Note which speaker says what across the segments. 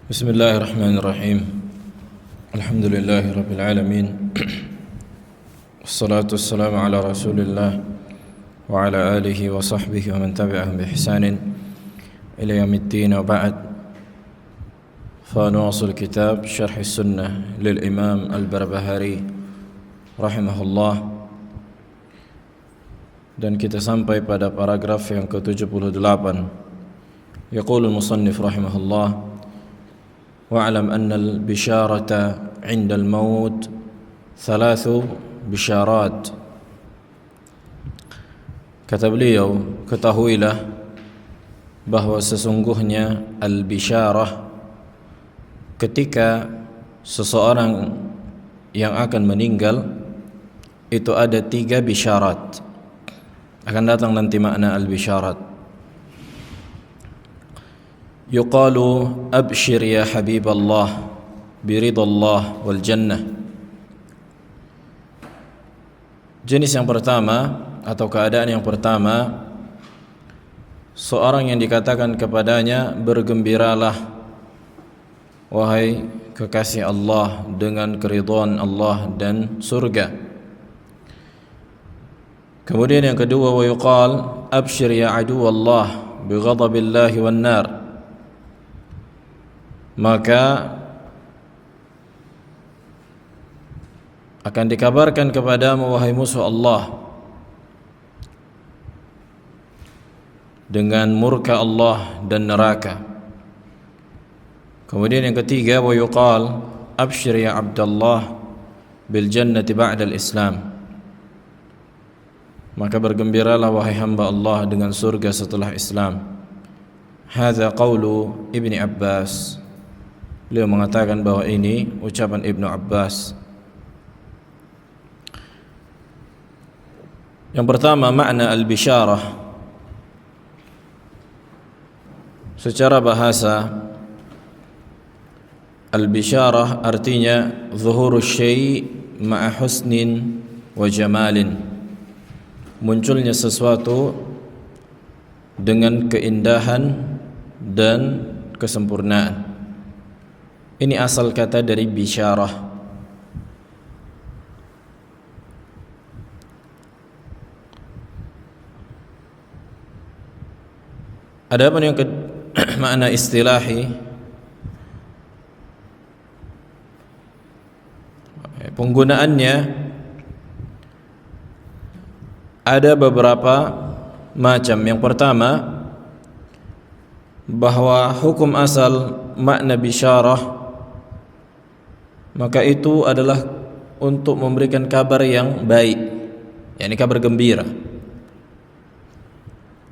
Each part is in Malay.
Speaker 1: Bismillahirrahmanirrahim. Alhamdulillahi rabbil alamin. Wassalatu wassalamu ala Rasulillah wa ala alihi wa sahbihi wa man tabi'ahum bi ihsanin ila yaumiddin wa ba'd. Fa nuwasil kitab Syarh Sunnah lil Imam Al-Barbahari rahimahullah. Dan kita sampai pada paragraf yang ke-78. Yaqulu al-musannif rahimahullah: wa'lam anna al-bisharata 'inda al-maut thalathu bisharat. Kata beliau, ketahuilah bahwa sesungguhnya al-bisharah ketika seseorang yang akan meninggal itu ada 3 bisyarat. Akan datang nanti makna al-bisharat. Yuqalu abshir ya habiballah biridallah wal jannah. Jenis yang pertama atau keadaan yang pertama, seorang yang dikatakan kepadanya, bergembiralah wahai kekasih Allah dengan keridhaan Allah dan surga. Kemudian yang kedua, wa yuqal abshir ya aduwallah bighadabillahi wan nar. Maka akan dikabarkan kepadamu wahai musuh Allah dengan murka Allah dan neraka. Kemudian yang ketiga, wa yuqal abshir ya Abdullah bil jannati ba'da al-Islam. Maka bergembiralah wahai hamba Allah dengan surga setelah Islam. Hadza qaulu Ibni Abbas. Beliau mengatakan bahwa ini ucapan Ibnu Abbas. Yang pertama, makna al-bisyarah secara bahasa, al-bisyarah artinya zuhuru syai' ma'a husnin wa jamalin, munculnya sesuatu dengan keindahan dan kesempurnaan. Ini asal kata dari bisyarah. Adapun yang makna istilahi, penggunaannya ada beberapa macam. Yang pertama, bahwa hukum asal makna bisyarah maka itu adalah untuk memberikan kabar yang baik, yakni kabar gembira.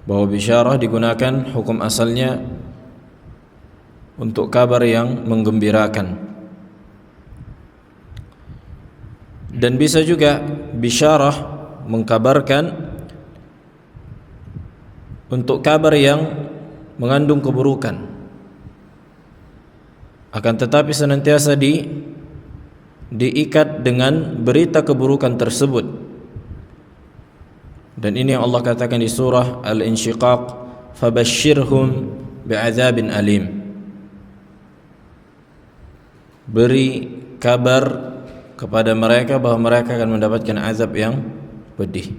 Speaker 1: Bahwa bisyarah digunakan hukum asalnya untuk kabar yang menggembirakan. Dan bisa juga bisyarah mengkabarkan untuk kabar yang mengandung keburukan, akan tetapi senantiasa diikat dengan berita keburukan tersebut. Dan ini yang Allah katakan di surah Al-Insyiqaq, fabashshirhum bi'adzabin alim. Beri kabar kepada mereka bahwa mereka akan mendapatkan azab yang pedih.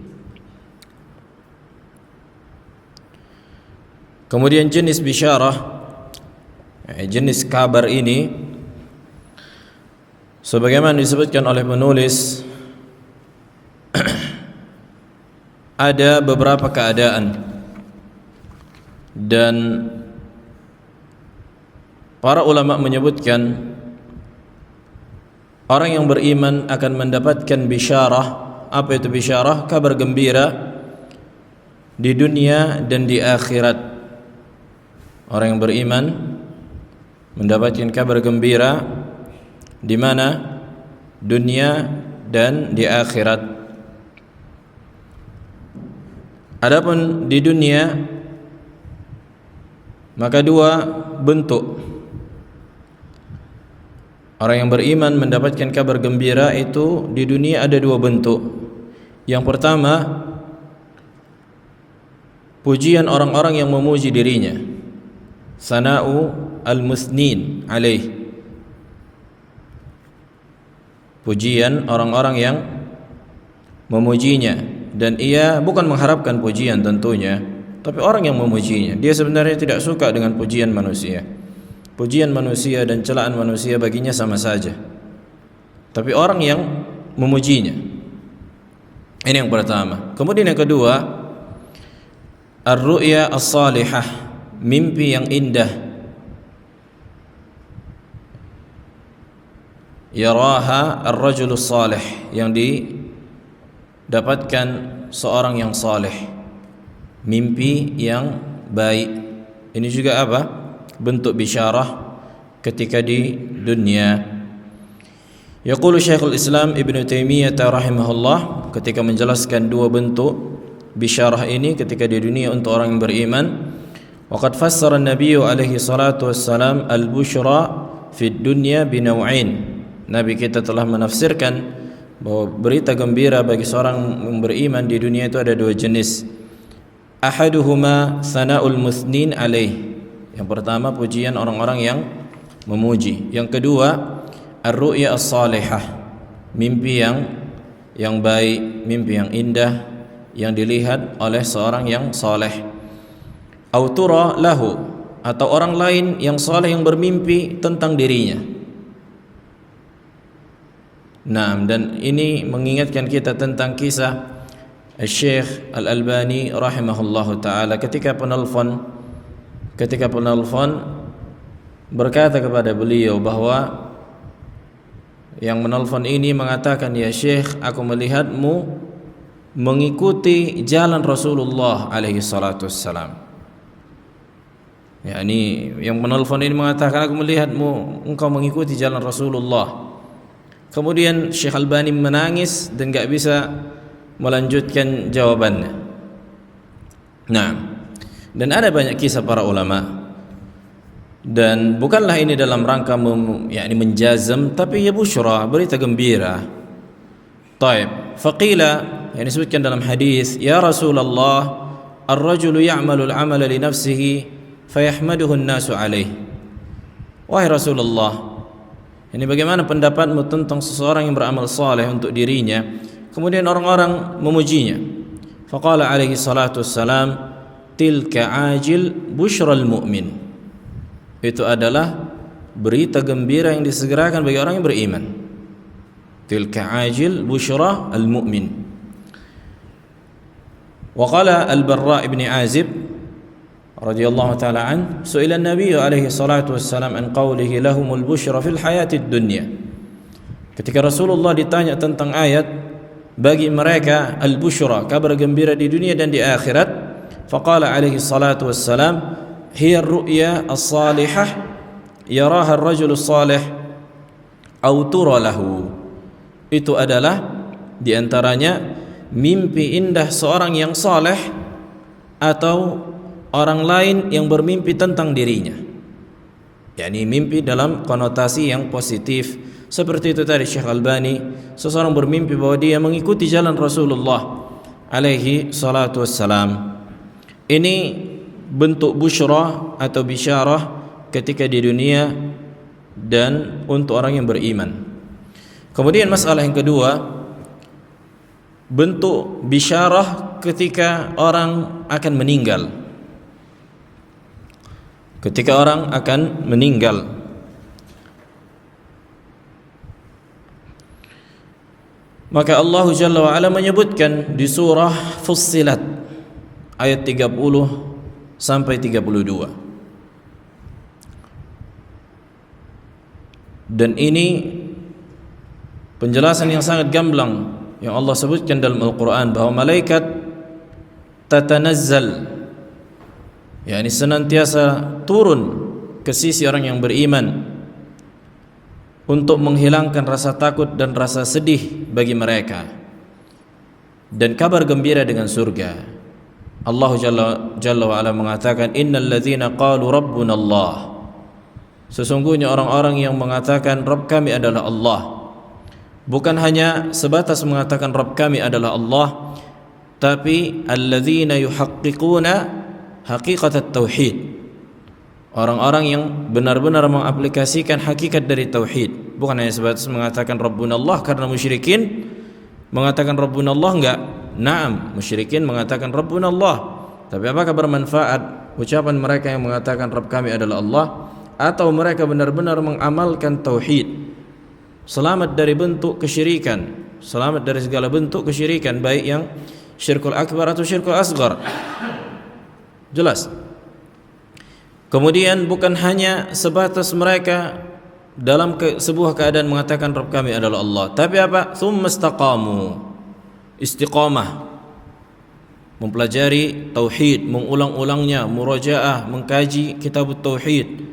Speaker 1: Kemudian jenis bisyarah, jenis kabar ini, sebagaimana disebutkan oleh penulis, ada beberapa keadaan dan para ulama menyebutkan orang yang beriman akan mendapatkan bisyarah. Apa itu bisyarah? Kabar gembira di dunia dan di akhirat. Orang yang beriman mendapatkan kabar gembira di mana? Dunia dan di akhirat. Adapun di dunia, maka 2 bentuk. Orang yang beriman mendapatkan kabar gembira itu di dunia ada 2 bentuk. Yang pertama, pujian orang-orang yang memuji dirinya. sana'u al-musnin, alaih, pujian orang-orang yang memujinya, dan ia bukan mengharapkan pujian tentunya, tapi orang yang memujinya. Dia sebenarnya tidak suka dengan pujian manusia. Pujian manusia dan celaan manusia baginya sama saja, tapi orang yang memujinya. Ini yang pertama. Kemudian yang kedua, ar-ru'ya as-salihah, mimpi yang indah. Yaraha ar-rajulus salih, yang didapatkan seorang yang saleh, mimpi yang baik. Ini juga apa? Bentuk bisyarah ketika di dunia. Yaqulu Syekhul Islam Ibnu Taimiyah rahimahullah ketika menjelaskan dua bentuk bisyarah ini ketika di dunia untuk orang yang beriman. Waqad fassara an-nabiy alaihi salatu wassalam al-busyra fid dunya binaw'ain. Nabi kita telah menafsirkan bahwa berita gembira bagi seorang yang beriman di dunia itu ada dua jenis. Ahaduhuma sana'ul muthnin alaih. Yang pertama pujian orang-orang yang memuji. Yang kedua ar-ru'ya as-salihah, mimpi yang baik, mimpi yang indah yang dilihat oleh seorang yang saleh. Autura lahu, atau orang lain yang saleh yang bermimpi tentang dirinya. Nah, dan ini mengingatkan kita tentang kisah Syekh Al-Albani rahimahullahu taala ketika penelpon berkata kepada beliau bahwa yang menelpon ini mengatakan, "Ya Syekh, aku melihatmu mengikuti jalan Rasulullah alaihi salatu wassalam." Yani yang menelpon ini mengatakan, "Aku melihatmu engkau mengikuti jalan Rasulullah." Kemudian Syekh Albani menangis dan enggak bisa melanjutkan jawabannya. Nah, dan ada banyak kisah para ulama, dan bukanlah ini dalam rangka menjazam, tapi ya busyra, berita gembira. Taib, faqila, yang disebutkan dalam hadis, "Ya Rasulullah, ar-rajulu ya'malu al-'amala li nafsihi fayahmaduhu an-nasu 'alaih." Wahai Rasulullah, ini bagaimana pendapatmu tentang seseorang yang beramal saleh untuk dirinya, kemudian orang-orang memujinya? Faqala alaihi salatu wassalam, "Tilka ajil busyral mu'min." Itu adalah berita gembira yang disegerakan bagi orang yang beriman. Tilka ajil busyra al-mu'min. Wa qala al-Barra' ibn Azib radhiyallahu ta'ala an, su'ila an-nabiy alaihi salatu wassalam an qawlihi lahumul busyra fil hayatid dunya. Ketika Rasulullah ditanya tentang ayat bagi mereka al-busyra, kabar gembira di dunia dan di akhirat, faqala alaihi salatu wassalam, hiya ar-ru'ya as-salihah yaraha ar-rajulu as-salih aw tura lahu. Itu adalah diantaranya mimpi indah seorang yang saleh atau orang lain yang bermimpi tentang dirinya. Yani mimpi dalam konotasi yang positif. Seperti itu tadi Syekh Albani, seseorang bermimpi bahwa dia mengikuti jalan Rasulullah alaihi salatu wassalam. Ini bentuk busyra atau bisyarah ketika di dunia dan untuk orang yang beriman. Kemudian masalah yang kedua, bentuk bisyarah ketika orang akan meninggal. Ketika orang akan meninggal, maka Allah Jalla wa Ala menyebutkan di surah Fussilat ayat 30 sampai 32. Dan ini penjelasan yang sangat gamblang yang Allah sebutkan dalam Al-Quran, bahwa malaikat tatanazzal, yakni senantiasa turun ke sisi orang yang beriman untuk menghilangkan rasa takut dan rasa sedih bagi mereka dan kabar gembira dengan surga. Allah Jalla wa Ala mengatakan, innal ladzina qalu rabbuna Allah, sesungguhnya orang-orang yang mengatakan Rabb kami adalah Allah, bukan hanya sebatas mengatakan Rabb kami adalah Allah, tapi alladzina yuhaqqiquna haqiqatat tauhid, Orang-orang yang benar-benar mengaplikasikan hakikat dari tauhid, bukan hanya sebatas mengatakan Rabbunallah karena musyrikin mengatakan Rabbunallah enggak. Naam, musyrikin mengatakan Rabbunallah. Tapi apakah bermanfaat ucapan mereka yang mengatakan Rabb kami adalah Allah, atau mereka benar-benar mengamalkan tauhid, selamat dari bentuk kesyirikan, selamat dari segala bentuk kesyirikan, baik yang syirkul akbar atau syirkul asghar. Jelas. Kemudian bukan hanya sebatas mereka dalam sebuah keadaan mengatakan Rabb kami adalah Allah, tapi apa? Tsumma istaqamu, istiqamah, mempelajari tauhid, mengulang-ulangnya, murajaah, mengkaji kitab tauhid,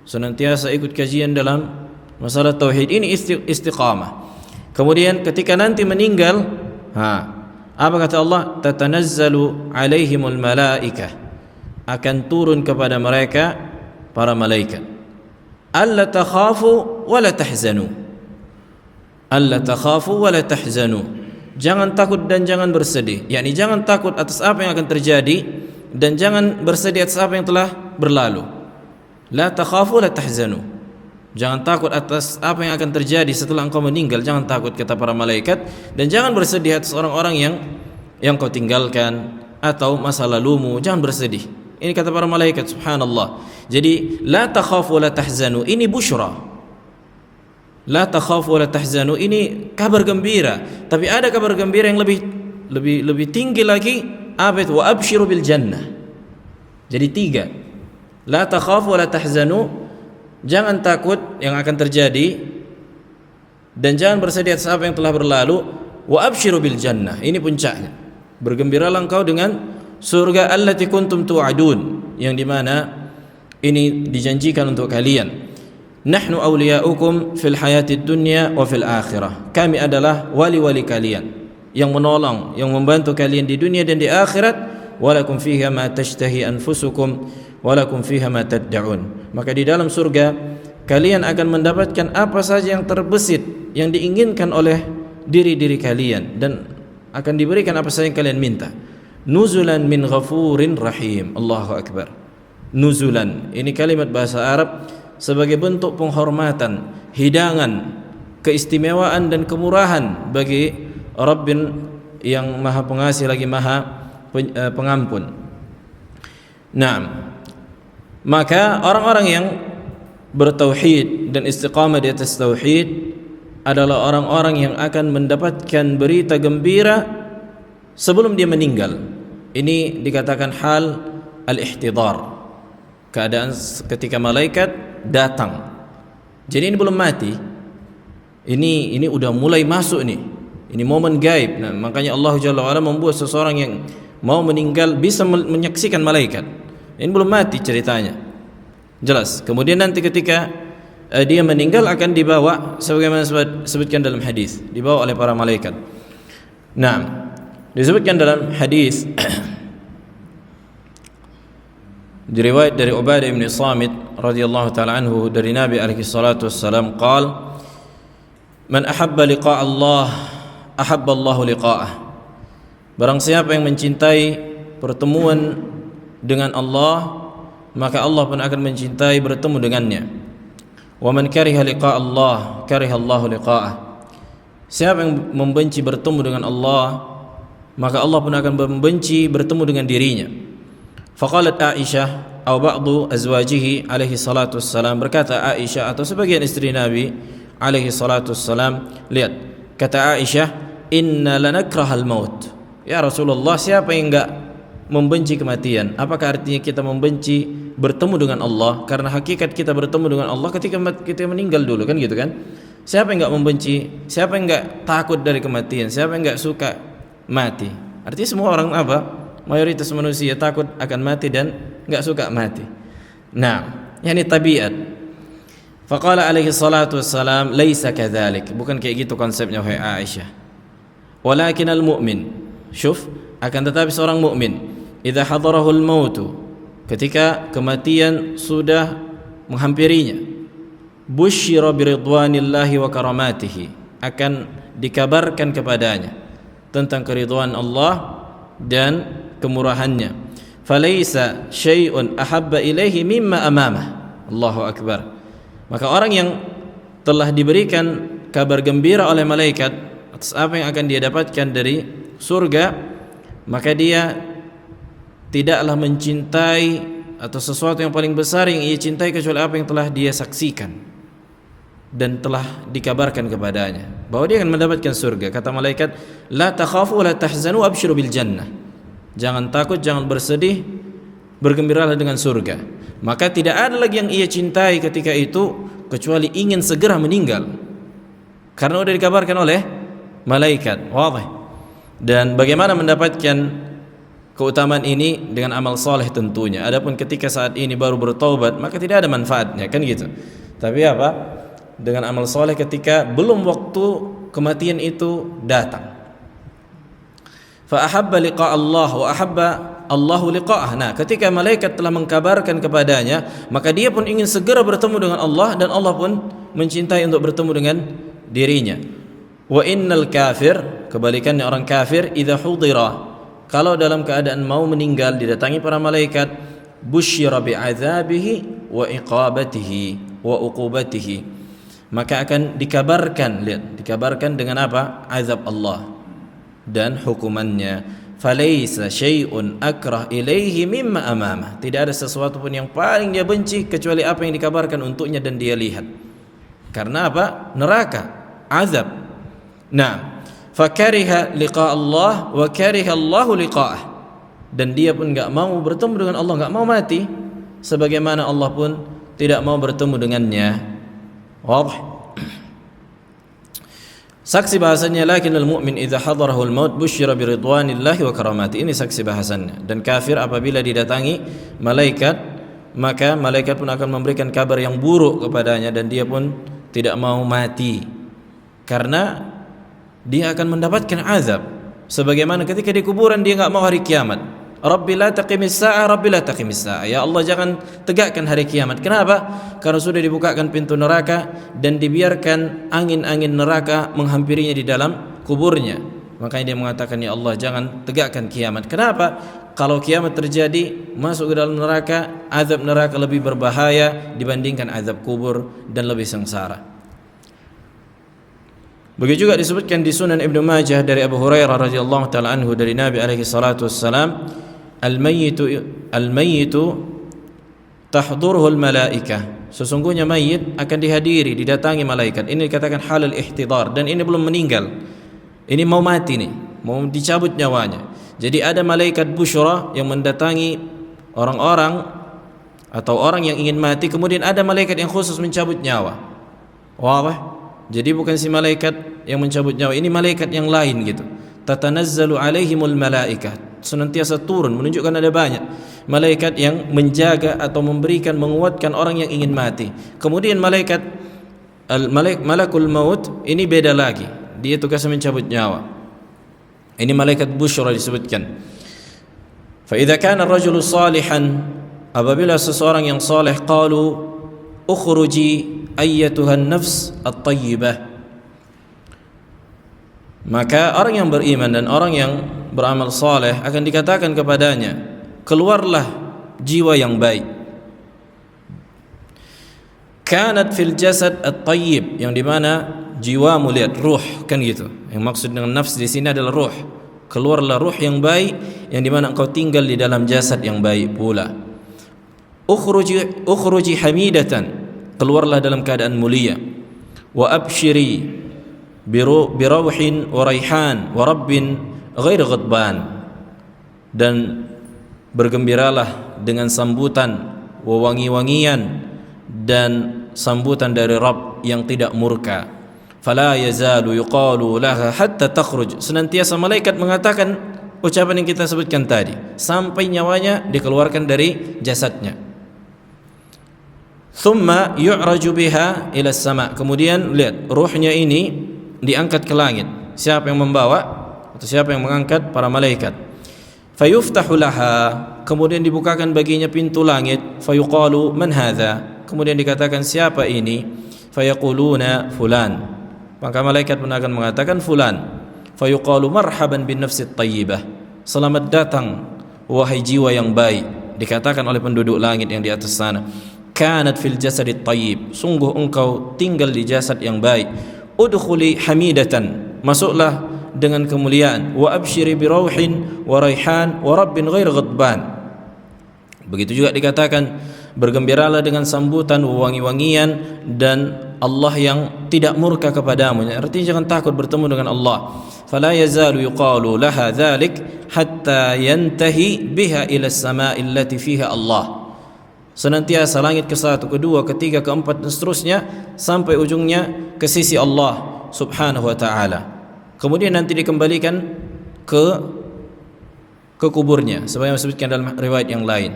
Speaker 1: senantiasa ikut kajian dalam masalah tauhid. Ini istiqamah. Kemudian ketika nanti meninggal, apa kata Allah? Tatanazzalu alaihimul malaikah, akan turun kepada mereka para malaikat. Alla takhafu wa la tahzanu, alla takhafu wa la tahzanu, jangan takut dan jangan bersedih. yakni jangan takut atas apa yang akan terjadi dan jangan bersedih atas apa yang telah berlalu. La takhafu la tahzanu, jangan takut atas apa yang akan terjadi setelah engkau meninggal, jangan takut kata para malaikat, dan jangan bersedih atas orang-orang yang kau tinggalkan atau masa lalumu, jangan bersedih. Ini kata para malaikat, subhanallah. Jadi la takhafu la tahzanu ini busyra. La takhafu wa la tahzanu ini kabar gembira, tapi ada kabar gembira yang lebih tinggi lagi, apa itu? Wa abshiru bil jannah. Jadi tiga. La takhafu wa la tahzanu, jangan takut yang akan terjadi dan jangan bersedih atas apa yang telah berlalu. Wa abshiru bil jannah, ini puncaknya. Bergembiralah engkau dengan surga allati kuntum tu'adun, yang dimana ini dijanjikan untuk kalian. Nahnu awliya'ukum fil hayatid dunya wa fil akhirah, kami adalah wali-wali kalian yang menolong, yang membantu kalian di dunia dan di akhirat. Walakum fiha ma tashtahi anfusukum walakum fiha ma tad'un, maka di dalam surga kalian akan mendapatkan apa saja yang terbesit, yang diinginkan oleh diri-diri kalian, dan akan diberikan apa saja yang kalian minta. Nuzulan min ghafurin rahim. Allahu akbar. Nuzulan, ini kalimat bahasa Arab sebagai bentuk penghormatan, hidangan, keistimewaan dan kemurahan bagi Rabbin yang maha pengasih lagi maha pengampun. Nah, maka orang-orang yang bertauhid dan istiqamah di atas tauhid adalah orang-orang yang akan mendapatkan berita gembira sebelum dia meninggal. Ini dikatakan hal al-ihtidar, keadaan ketika malaikat datang. Jadi ini belum mati, ini udah mulai masuk nih, ini momen gaib. Nah, makanya Allah Jalla wa'ala membuat seseorang yang mau meninggal bisa menyaksikan malaikat. Ini belum mati ceritanya, jelas. Kemudian nanti ketika dia meninggal akan dibawa sebagaimana disebutkan dalam hadis, dibawa oleh para malaikat. Nah, disebutkan dalam hadis diriwayat dari Ubadah bin Samit radhiyallahu taala anhu dari Nabi alaihi salatu wassalam qaal, man ahabba liqa Allah ahabba Allah liqa'ah, barang siapa yang mencintai pertemuan dengan Allah maka Allah pun akan mencintai bertemu dengannya. Wa man kariha liqa Allah kariha Allah liqa'ah, siapa yang membenci bertemu dengan Allah maka Allah pun akan membenci bertemu dengan dirinya. Faqalat Aisyah atau ba'du azwajihi alaihi salatu wassalam, berkata Aisyah atau sebagian istri Nabi alaihi salatu wassalam, lihat kata Aisyah, inna lanakrahal maut. Ya Rasulullah, siapa yang enggak membenci kematian? Apakah artinya kita membenci bertemu dengan Allah? Karena hakikat kita bertemu dengan Allah ketika kita meninggal dulu, kan gitu kan? Siapa yang enggak membenci? Siapa yang enggak takut dari kematian? Siapa yang enggak suka mati? Artinya semua orang apa? Mayoritas manusia takut akan mati dan enggak suka mati. Nah, yani tabiat. Faqala alaihi salatu wassalam, laisa kadzalik, bukan kayak gitu konsepnya wahai Aisyah. Walakinal mu'min, syuf, akan tetapi seorang mukmin, idza hadarahul mautu, ketika kematian sudah menghampirinya, busyira biridwanillahi wa karamatihi, akan dikabarkan kepadanya tentang keridhaan Allah dan kemurahannya. falaisa syai'un ahabba ilaihi mimma amamah. Allahu akbar. Maka orang yang telah diberikan kabar gembira oleh malaikat atas apa yang akan dia dapatkan dari surga, maka dia tidaklah mencintai atau sesuatu yang paling besar yang ia cintai kecuali apa yang telah dia saksikan dan telah dikabarkan kepadanya bahwa dia akan mendapatkan surga. Kata malaikat, la takhafu la tahzanu abshiru bil jannah. Jangan takut, jangan bersedih, bergembiralah dengan surga. Maka tidak ada lagi yang ia cintai ketika itu kecuali ingin segera meninggal, karena sudah dikabarkan oleh malaikat. Wadih. Dan bagaimana mendapatkan keutamaan ini? Dengan amal saleh tentunya. Adapun ketika saat ini baru bertaubat, maka tidak ada manfaatnya, kan gitu. Tapi apa? Dengan amal saleh ketika belum waktu kematian itu datang. Fa ahabba liqa Allah wa ahabba Allahu liqa'ah. Nah, ketika malaikat telah mengkabarkan kepadanya, maka dia pun ingin segera bertemu dengan Allah, dan Allah pun mencintai untuk bertemu dengan dirinya. Wa innal kafir, kebalikannya orang kafir, idza hudira, kalau dalam keadaan mau meninggal didatangi para malaikat, busyira bi'adzabihi wa iqabatihi wa uqubatihi, maka akan dikabarkan, lihat, dikabarkan dengan apa? Azab Allah dan hukumannya. Falaisa syai'un akrah ilaihi mimma amamah. Tidak ada sesuatu pun yang paling dia benci kecuali apa yang dikabarkan untuknya dan dia lihat. Karena apa? Neraka, azab. Nah, fakariha liqa Allah wa kariha Allahu liqa'ah. Dan dia pun enggak mau bertemu dengan Allah, enggak mau mati, sebagaimana Allah pun tidak mau bertemu dengannya. Wadih. Saksi bahasanya, lakinnal mu'min idza hadarahu al-maut busyira bi ridwanillahi wa karamati. Ini saksi bahasannya. Dan kafir apabila didatangi malaikat, maka malaikat pun akan memberikan kabar yang buruk kepadanya dan dia pun tidak mau mati, karena dia akan mendapatkan azab. Sebagaimana ketika di kuburan dia enggak mau hari kiamat. Rabbi la taqimis sa'ah, Rabbi la taqimis sa'ah. Ya Allah, jangan tegakkan hari kiamat. Kenapa? Karena sudah dibukakan pintu neraka dan dibiarkan angin-angin neraka menghampirinya di dalam kuburnya. Makanya dia mengatakan, ya Allah, jangan tegakkan kiamat. Kenapa? Kalau kiamat terjadi, masuk ke dalam neraka, azab neraka lebih berbahaya dibandingkan azab kubur dan lebih sengsara. Begitu juga disebutkan di Sunan Ibnu Majah dari Abu Hurairah radhiyallahu taala anhu dari Nabi alaihi salatu wassalam, al-mayyitu tahduruhu al-malaikah. Sesungguhnya mayit akan dihadiri, didatangi malaikat. Ini dikatakan halal ihtidar, dan ini belum meninggal. Ini mau mati nih, mau dicabut nyawanya. Jadi ada malaikat busyra yang mendatangi orang-orang atau orang yang ingin mati, kemudian ada malaikat yang khusus mencabut nyawa. Wah, jadi bukan si malaikat yang mencabut nyawa, ini malaikat yang lain gitu. Tatanazzalu alaihimul malaikah, senantiasa turun, menunjukkan ada banyak malaikat yang menjaga atau memberikan, menguatkan orang yang ingin mati. Kemudian malakul maut ini beda lagi, dia tugasnya mencabut nyawa. Ini malaikat busyra disebutkan. Fa idza kana ar-rajulu salihan, apabila seseorang yang saleh, qalu ukhruji ayyatuhan nafs at-tayyibah, maka orang yang beriman dan orang yang beramal saleh akan dikatakan kepadanya, keluarlah jiwa yang baik. Kanat fil jasad at-tayyib, yang dimana jiwa mulia, ruh, kan gitu. Yang maksud dengan nafs di sini adalah ruh. Keluarlah ruh yang baik, yang dimana engkau tinggal di dalam jasad yang baik pula. Ukhruji hamidatan, keluarlah dalam keadaan mulia. Wa abshiri birawhin wa raihan wa rabbin ghair ghadban, dan bergembiralah dengan sambutan wewangi-wangian dan sambutan dari Rabb yang tidak murka. Fala yazalu yuqalu laha hatta takhruj, senantiasa malaikat mengatakan ucapan yang kita sebutkan tadi sampai nyawanya dikeluarkan dari jasadnya. Thumma yu'raju biha ila sama, kemudian lihat ruhnya ini diangkat ke langit. Siapa yang membawa atau siapa yang mengangkat? Para malaikat. Fayuftahu laha, kemudian dibukakan baginya pintu langit. Fayuqalu man hadha, kemudian dikatakan siapa ini? Fayaquluna fulan, maka malaikat pun akan mengatakan fulan. Fayuqalu marhaban bin nafsit tayyibah, selamat datang wahai jiwa yang baik, dikatakan oleh penduduk langit yang di atas sana, kanat fil jasadit tayyib, sungguh engkau tinggal di jasad yang baik, udkhuli hamidatan, masuklah dengan kemuliaan, wa absyiri bi rauhin wa raihan wa rabbin ghair ghadban. Begitu juga dikatakan, bergembiralah dengan sambutan wangi-wangian dan Allah yang tidak murka kepadamu. Artinya jangan takut bertemu dengan Allah. Fala yazalu yuqalu laha dzalik hatta yantahi biha ila as-sama'i allati fiha Allah. Senantiasa langit ke-1, ke-2, ke-3, ke-4 dan seterusnya sampai ujungnya ke sisi Allah Subhanahu wa taala. Kemudian nanti dikembalikan ke kuburnya sebagaimana disebutkan dalam riwayat yang lain.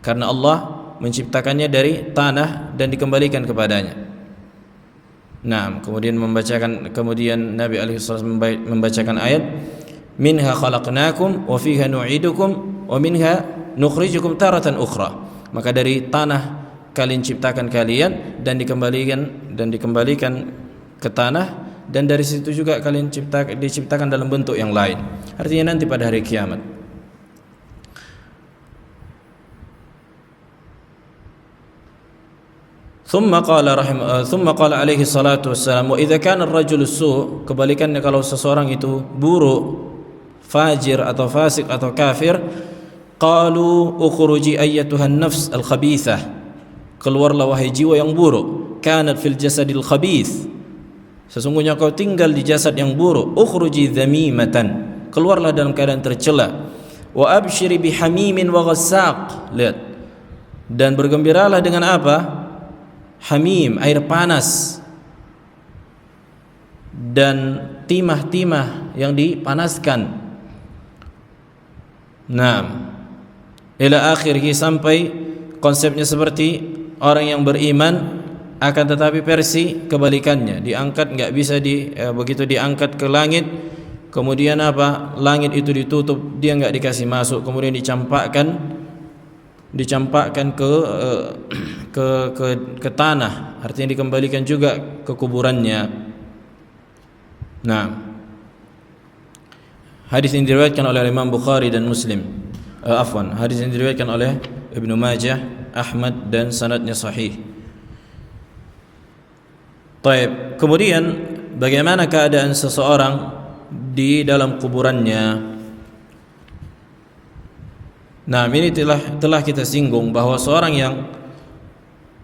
Speaker 1: Karena Allah menciptakannya dari tanah dan dikembalikan kepadanya. Nah, kemudian Nabi alaihi wasallam membacakan ayat, minha khalaqnakum wa fiha nu'idukum wa minha nukhrijukum taratan ukhra. Maka dari tanah kalian ciptakan kalian dan dikembalikan ke tanah, dan dari situ juga kalian diciptakan dalam bentuk yang lain. Artinya nanti pada hari kiamat. ثم قال عليه الصلاة والسلام وإذا كان الرجل السوء, kebalikannya kalau seseorang itu buruk, fajir atau fasik atau kafir, qalu ukhruji ayyatuhan nafs al-khabithah, keluarlah wahai jiwa yang buruk, kanat fil jasadil khabith, sesungguhnya kau tinggal di jasad yang buruk, ukhruji dhamimatan, keluarlah dalam keadaan tercela, wa abshiri bihamimin wa ghassaq, lihat, dan bergembiralah dengan apa? Hamim, air panas, dan timah-timah yang dipanaskan. Nah, ila akhirih, sampai konsepnya seperti orang yang beriman, akan tetapi versi kebalikannya, diangkat nggak bisa begitu diangkat ke langit, kemudian apa? Langit itu ditutup, dia nggak dikasih masuk, kemudian dicampakkan ke tanah, artinya dikembalikan juga ke kuburannya. Nah, hadis ini diriwayatkan oleh Imam Bukhari dan Muslim. Hadis ini diriwayatkan oleh Ibnu Majah, Ahmad, dan sanadnya sahih. Baik, kemudian bagaimana keadaan seseorang di dalam kuburannya? Nah, ini telah kita singgung bahwa seorang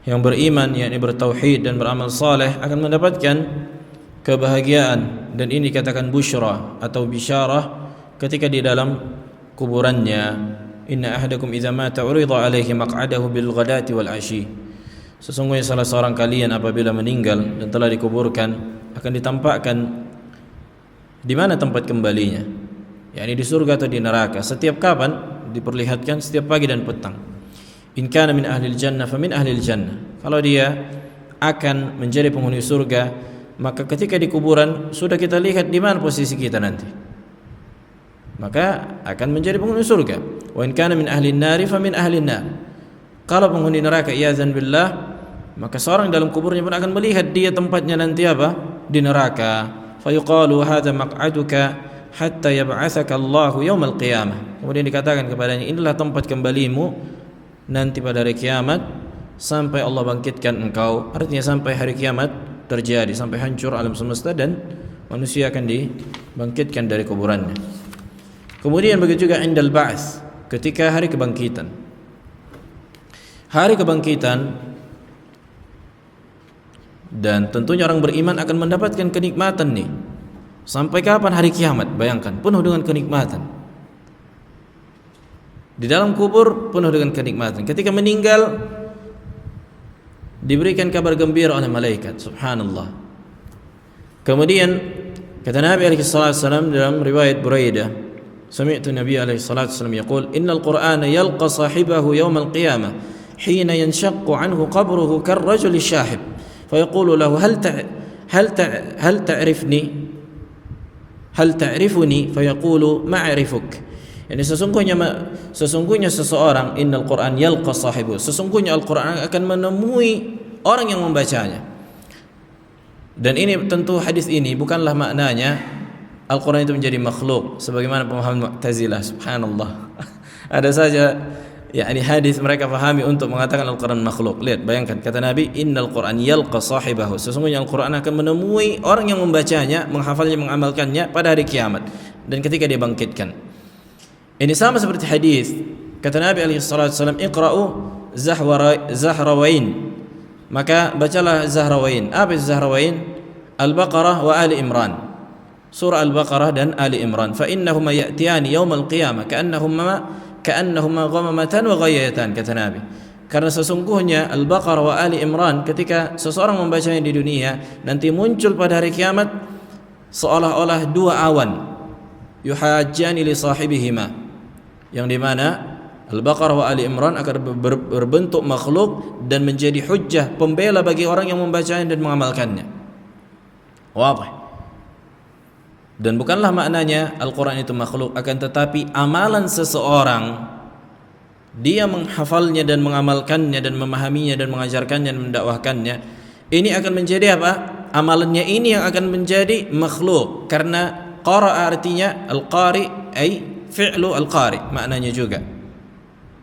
Speaker 1: yang beriman, yakni bertauhid dan beramal saleh, akan mendapatkan kebahagiaan, dan ini dikatakan busyra atau bisyarah ketika di dalam kuburannya. Inna ahadakum idza mata urida alaihi maq'adahu bil ghadati wal ashi, sesungguhnya salah seorang kalian apabila meninggal dan telah dikuburkan akan ditampakkan di mana tempat kembalinya, yakni di surga atau di neraka. Setiap kapan? Diperlihatkan setiap pagi dan petang. In kana min ahlil jannah fa min ahlil jannah, kalau dia akan menjadi penghuni surga, maka ketika di kuburan sudah kita lihat di mana posisi kita nanti, maka akan menjadi penghuni surga. Wa in kana min ahlin nari fa min ahlin nar, kalau penghuni neraka, iyadzan billah, maka seorang dalam kuburnya pun akan melihat dia tempatnya nanti apa? Di neraka. Fa yuqalu hadza maq'aduka hatta yab'atsaka Allahu yaumal qiyamah, kemudian dikatakan kepadanya, inilah tempat kembalimu nanti pada hari kiamat, sampai Allah bangkitkan engkau, artinya sampai hari kiamat terjadi, sampai hancur alam semesta dan manusia akan dibangkitkan dari kuburannya. Kemudian begitu juga indal ba'ts, ketika hari kebangkitan. Hari kebangkitan, dan tentunya orang beriman akan mendapatkan kenikmatan nih. Sampai kapan hari kiamat? Bayangkan, penuh dengan kenikmatan. Di dalam kubur penuh dengan kenikmatan. Ketika meninggal diberikan kabar gembira oleh malaikat. Subhanallah. Kemudian kata Nabi alaihi salatu wasallam dalam riwayat Buraidah, sami'tu Nabi alaihi salatu wasallam yaqul, innal Qur'ana yalqa sahibahu yawmal qiyamah hina yanshaqqu anhu qabruhu karrajuli syahib fayaqulu lahu hal ta'rifuni fayaqulu ma'rifuk. Yani sesungguhnya seseorang, innal Qur'an yalqa sahibu, sesungguhnya Al-Qur'an akan menemui orang yang membacanya. Dan ini tentu hadis ini bukanlah maknanya Al-Qur'an itu menjadi makhluk sebagaimana pemahaman Mu'tazilah. Subhanallah. Ada saja yakni hadis mereka fahami untuk mengatakan Al-Quran makhluk. Lihat, bayangkan kata Nabi, innal Quran yalqa sahibahu, sesungguhnya Al-Quran akan menemui orang yang membacanya, menghafalnya, mengamalkannya pada hari kiamat dan ketika dia bangkitkan. Ini sama seperti hadis kata Nabi alaihi salatu wasallam, iqra'u Zahrawain, maka bacalah Zahrawain. Apa itu Zahrawain? Al-Baqarah wa Ali Imran, surah Al-Baqarah dan Ali Imran. Fa innahuma ya'tiyani yaumal qiyamah ka'annahuma ghamamatan wa ghayatan, kata Nabi. Karena sesungguhnya Al-Baqarah wa Ali Imran ketika seseorang membacanya di dunia, nanti muncul pada hari kiamat seolah-olah dua awan yuhajjani li sahibihima, yang dimana Al-Baqarah wa Ali Imran akan berbentuk makhluk dan menjadi hujjah, pembela bagi orang yang membacanya dan mengamalkannya. Wadih. Dan bukanlah maknanya Al-Quran itu makhluk, akan tetapi amalan seseorang, dia menghafalnya dan mengamalkannya dan memahaminya dan mengajarkannya dan mendakwahkannya, ini akan menjadi apa? Amalannya ini yang akan menjadi makhluk, karena qara artinya al-qari ay fi'lu al-qari, maknanya juga.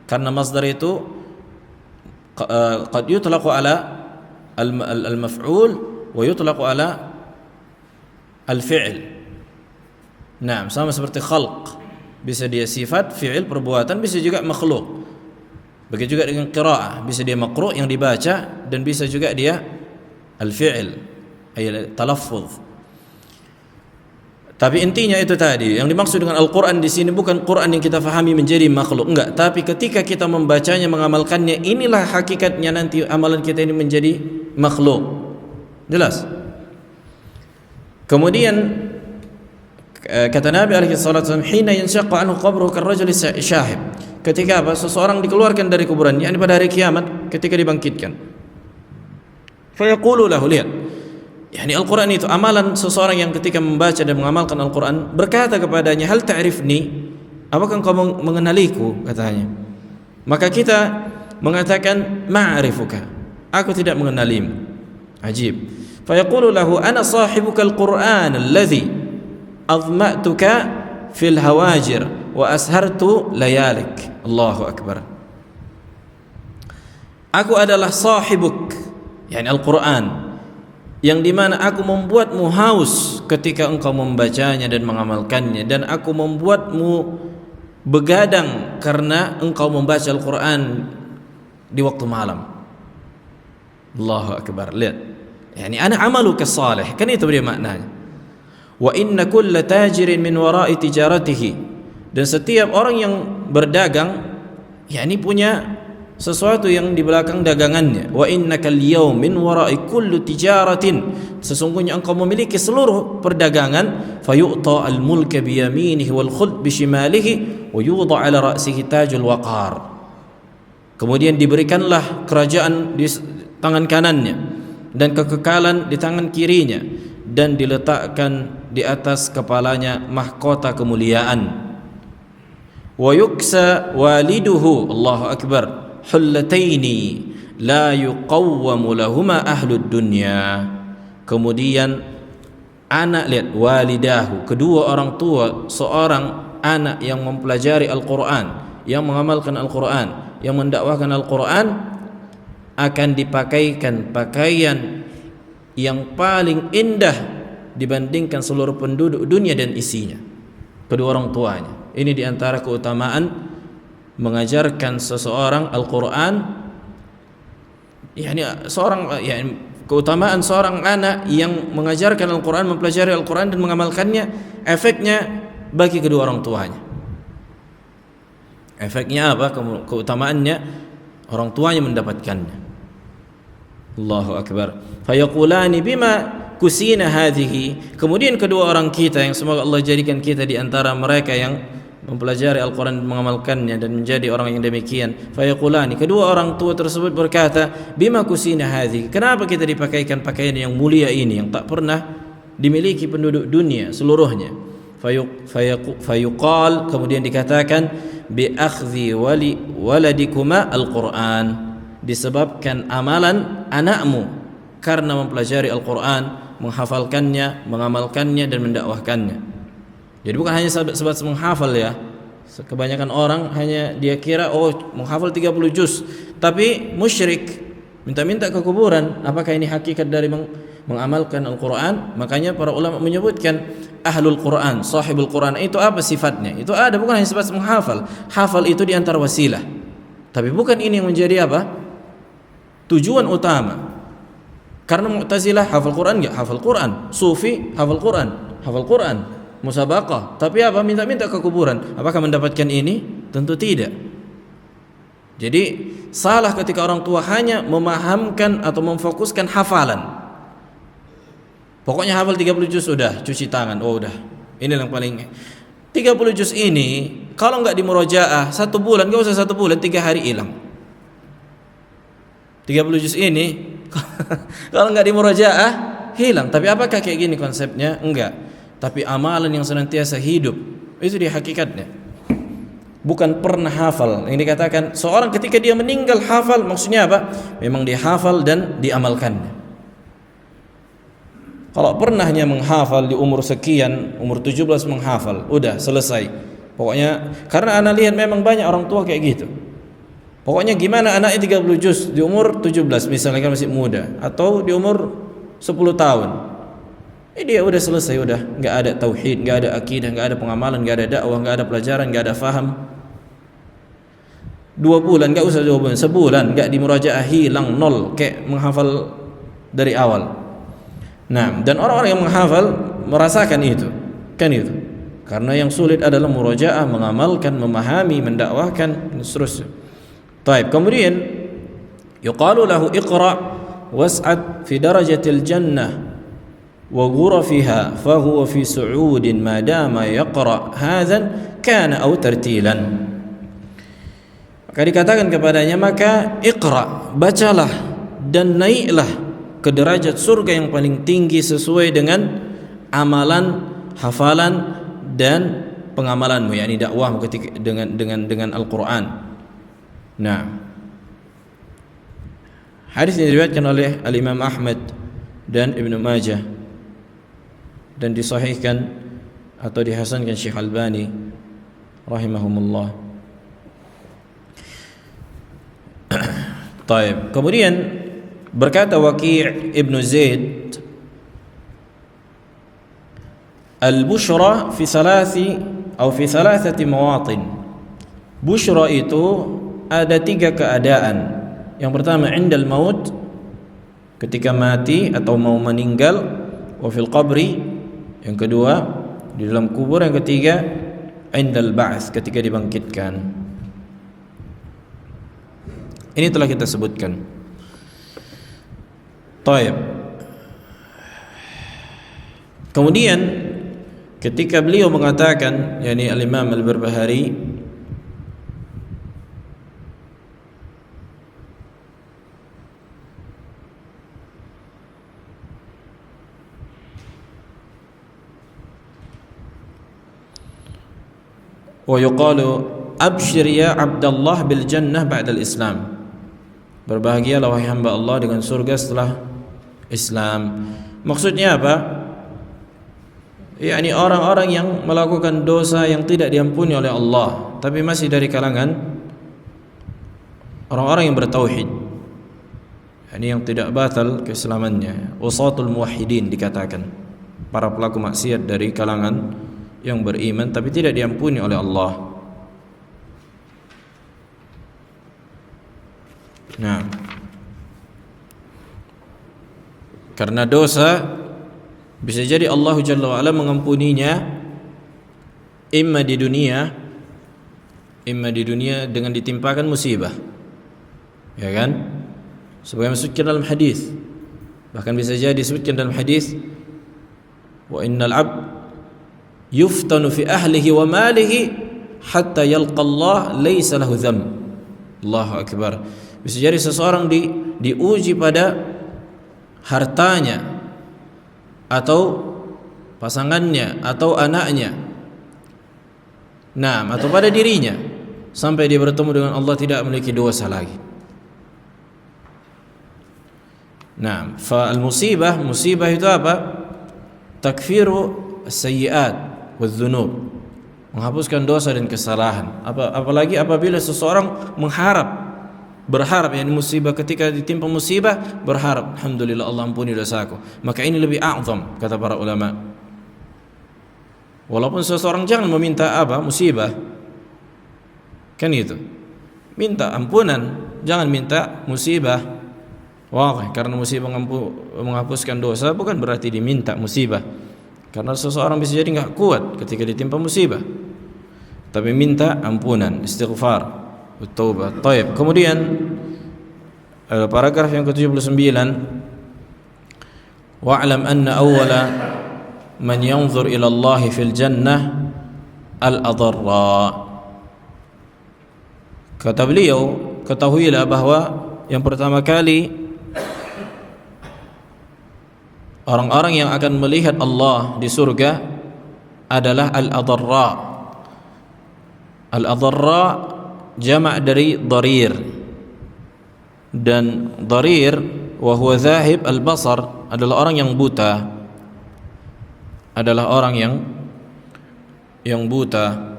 Speaker 1: Karena masdar itu qad yutlaqu ala al-maf'ul wa yutlaqu ala al-fi'l. Nah, sama seperti khalq, bisa dia sifat, fi'il, perbuatan, bisa juga makhluk. Begitu juga dengan qiraah, bisa dia maqru' yang dibaca, dan bisa juga dia al-fi'il ay talaffuz. Tapi intinya itu tadi, yang dimaksud dengan Al-Quran di sini bukan Quran yang kita fahami menjadi makhluk, enggak. Tapi ketika kita membacanya, mengamalkannya, inilah hakikatnya nanti amalan kita ini menjadi makhluk. Jelas? Kemudian kata Nabi alaihi salatu wasallam, hina yanshaqqa anhu qabruhu karrajuli syahib. Ketika apa? Seseorang dikeluarkan dari kuburannya, yakni pada hari kiamat ketika dibangkitkan. Fa yaqulu lahu, lihat. Yani Al-Quran itu amalan seseorang yang ketika membaca dan mengamalkan Al-Quran berkata kepadanya, hal ta'rifni, apakah engkau mengenaliku, katanya. Maka kita mengatakan ma'arifuka, aku tidak mengenalimu. Ajib. Fa yaqulu lahu, ana sahibuka Al-Quran alladhi adma'tuka fil hawajir wa ashartu layalik. Allahu akbar. Aku adalah sahibuk, yani Al-Quran, yang dimana aku membuatmu haus ketika engkau membacanya dan mengamalkannya, dan aku membuatmu begadang karena engkau membaca Al-Quran di waktu malam. Allahu akbar. Lihat, yani ana amaluka salih, kan itu dia maknanya. Wa inna kulla tajirin min wara'i tijaratihi, dan setiap orang yang berdagang, yakni punya sesuatu yang di belakang dagangannya. Wa innaka al-yawm min wara'i kulli tijaratin, sesungguhnya engkau memiliki seluruh perdagangan. Fayu'ta al-mulka bi yaminihi wal khuld bi shimalihi wa yudha 'ala ra'sihi tajul waqar. Kemudian diberikanlah kerajaan di tangan kanannya dan kekekalan di tangan kirinya, dan diletakkan di atas kepalanya mahkota kemuliaan. Wa yuksa waliduhu, Allahu akbar, hullataini la yuqawwamu lahuma ahlud dunya. Kemudian anak, lihat, walidahu, kedua orang tua seorang anak yang mempelajari Al-Quran, yang mengamalkan Al-Quran, yang mendakwahkan Al-Quran, akan dipakaikan pakaian yang paling indah dibandingkan seluruh penduduk dunia dan isinya, kedua orang tuanya. Ini diantara keutamaan mengajarkan seseorang Al-Quran, yakni keutamaan seorang anak yang mengajarkan Al-Quran, mempelajari Al-Quran dan mengamalkannya, efeknya bagi kedua orang tuanya. Efeknya apa? Keutamaannya orang tuanya mendapatkannya. Allahu akbar. Fayaqulani bima kusina hadhihi. Kemudian kedua orang kita, yang semoga Allah jadikan kita di antara mereka yang mempelajari Al-Quran dan mengamalkannya dan menjadi orang yang demikian. Fayaqulani, kedua orang tua tersebut berkata, bima kusina hadhihi, kenapa kita dipakaikan pakaian yang mulia ini, yang tak pernah dimiliki penduduk dunia seluruhnya. Fayuqal, kemudian dikatakan, bi akhdhi waladikuma Al-Quran, disebabkan amalan anakmu karena mempelajari Al-Quran, menghafalkannya, mengamalkannya dan mendakwahkannya. Jadi bukan hanya sebatas menghafal, ya, Kebanyakan orang hanya dia kira menghafal 30 juz, tapi musyrik, minta-minta ke kuburan. Apakah ini hakikat dari mengamalkan Al-Quran? Makanya para ulama menyebutkan ahlul Quran, sahibul Quran itu apa sifatnya? Itu ada, bukan hanya sifat menghafal. Hafal itu di antara wasilah, tapi bukan ini yang menjadi apa? Tujuan utama. Karena Mu'tazilah hafal Quran enggak? Hafal Quran. Sufi hafal Quran, hafal Quran. Musabaqah, tapi apa? Minta-minta ke kuburan. Apakah mendapatkan ini? Tentu tidak. Jadi salah ketika orang tua hanya memahamkan atau memfokuskan hafalan. Pokoknya hafal 30 juz sudah, cuci tangan. Udah. Ini yang paling 30 juz ini kalau enggak dimurojaah 1 bulan, enggak usah 1 bulan, 3 hari hilang. 30 juz ini kalau enggak dimurojaah hilang. Tapi apakah kayak gini konsepnya? Enggak. Tapi amalan yang senantiasa hidup, itu dia hakikatnya. Bukan pernah hafal. Yang dikatakan seorang ketika dia meninggal hafal, maksudnya apa? Memang dia hafal dan diamalkannya. Kalau pernahnya menghafal di umur sekian, umur 17 menghafal, udah selesai. Pokoknya karena anak lihat memang banyak orang tua kayak gitu. Pokoknya gimana anaknya 30 juz di umur 17 misalnya kan masih muda, atau di umur 10 tahun. Dia udah selesai, udah nggak ada tauhid, nggak ada akidah, nggak ada pengamalan, nggak ada dakwah, nggak ada pelajaran, nggak ada faham. 2 bulan, nggak usah 2 bulan, sebulan nggak dimurajaah hilang, nol, kayak menghafal dari awal. Nah, dan orang-orang yang menghafal merasakan itu, kan itu. Karena yang sulit adalah murajaah, mengamalkan, memahami, mendakwahkan, dan seterusnya. Baik, kemudian yuqalu lahu iqra was'ad fi darajatil jannah wa ghurafiha fa huwa fi su'udin ma dama yaqra hadzan kana aw tartilan. Maka dikatakan kepadanya, maka iqra, bacalah dan naiklah ke derajat surga yang paling tinggi sesuai dengan amalan, hafalan dan pengamalanmu, yakni dakwahmu ketika dengan Al-Qur'an. Nah, hadis ini diriwayatkan oleh Al-Imam Ahmad dan Ibnu Majah dan disahihkan atau dihasankan Syekh Albani rahimahumullah. Taib. Kemudian berkata Waqi' Ibnu Zaid, al-bushra fi thalathati mawatin. Bushra itu ada 3 keadaan. Yang pertama indal maut, ketika mati atau mau meninggal, wa fil qabri, yang kedua di dalam kubur, yang ketiga indal ba'ts, ketika dibangkitkan. Ini telah kita sebutkan. Taib. Kemudian ketika beliau mengatakan, yakni Al-Imam Al-Barbahari, wa yuqalu abshir ya Abdullah bil jannah ba'da al-Islam. Berbahagialah wahai hamba Allah dengan surga setelah Islam. Maksudnya apa? yakni orang-orang yang melakukan dosa yang tidak diampuni oleh Allah tapi masih dari kalangan orang-orang yang bertauhid, yakni yang tidak batal keislamannya, usatul muwahhidin dikatakan, para pelaku maksiat dari kalangan yang beriman tapi tidak diampuni oleh Allah. Nah, karena dosa bisa jadi Allah Jalla wa'ala mengampuninya imma di dunia dengan ditimpakan musibah, ya kan? Sebagaimana disebutkan dalam hadis, bahkan bisa jadi disebutkan dalam hadis, wa innal 'abd yuftanu fi ahlihi wa malihi hatta yalqa Allah laisa lahu dzamb. Allahu akbar. Bisa jadi seseorang diuji pada hartanya atau pasangannya atau anaknya, nah, atau pada dirinya, sampai dia bertemu dengan Allah tidak memiliki dosa lagi. Nah, fa al-musibah, musibah itu apa? Takfiru as-sayyi'at wadz-dzunub. menghapuskan dosa dan kesalahan. Apalagi apabila seseorang berharap musibah, ketika ditimpa musibah berharap, alhamdulillah Allah ampuni dosaku, maka ini lebih a'zam kata para ulama. Walaupun seseorang jangan meminta musibah, kan itu, minta ampunan, jangan minta musibah. Karena musibah menghapuskan dosa bukan berarti diminta musibah, karena seseorang bisa jadi enggak kuat ketika ditimpa musibah. Tapi minta ampunan, istighfar, taubat. Taib. Kemudian paragraf yang ke-79, wa'lam anna awwala man yanzur ila Allah fil jannah al-adarra. Kata beliau, ketahuilah bahwa yang pertama kali orang-orang yang akan melihat Allah di surga adalah al-adarra. Al-adarra jamak dari darir, dan darir wa huwa zahib al-basar adalah orang yang buta, adalah orang yang buta.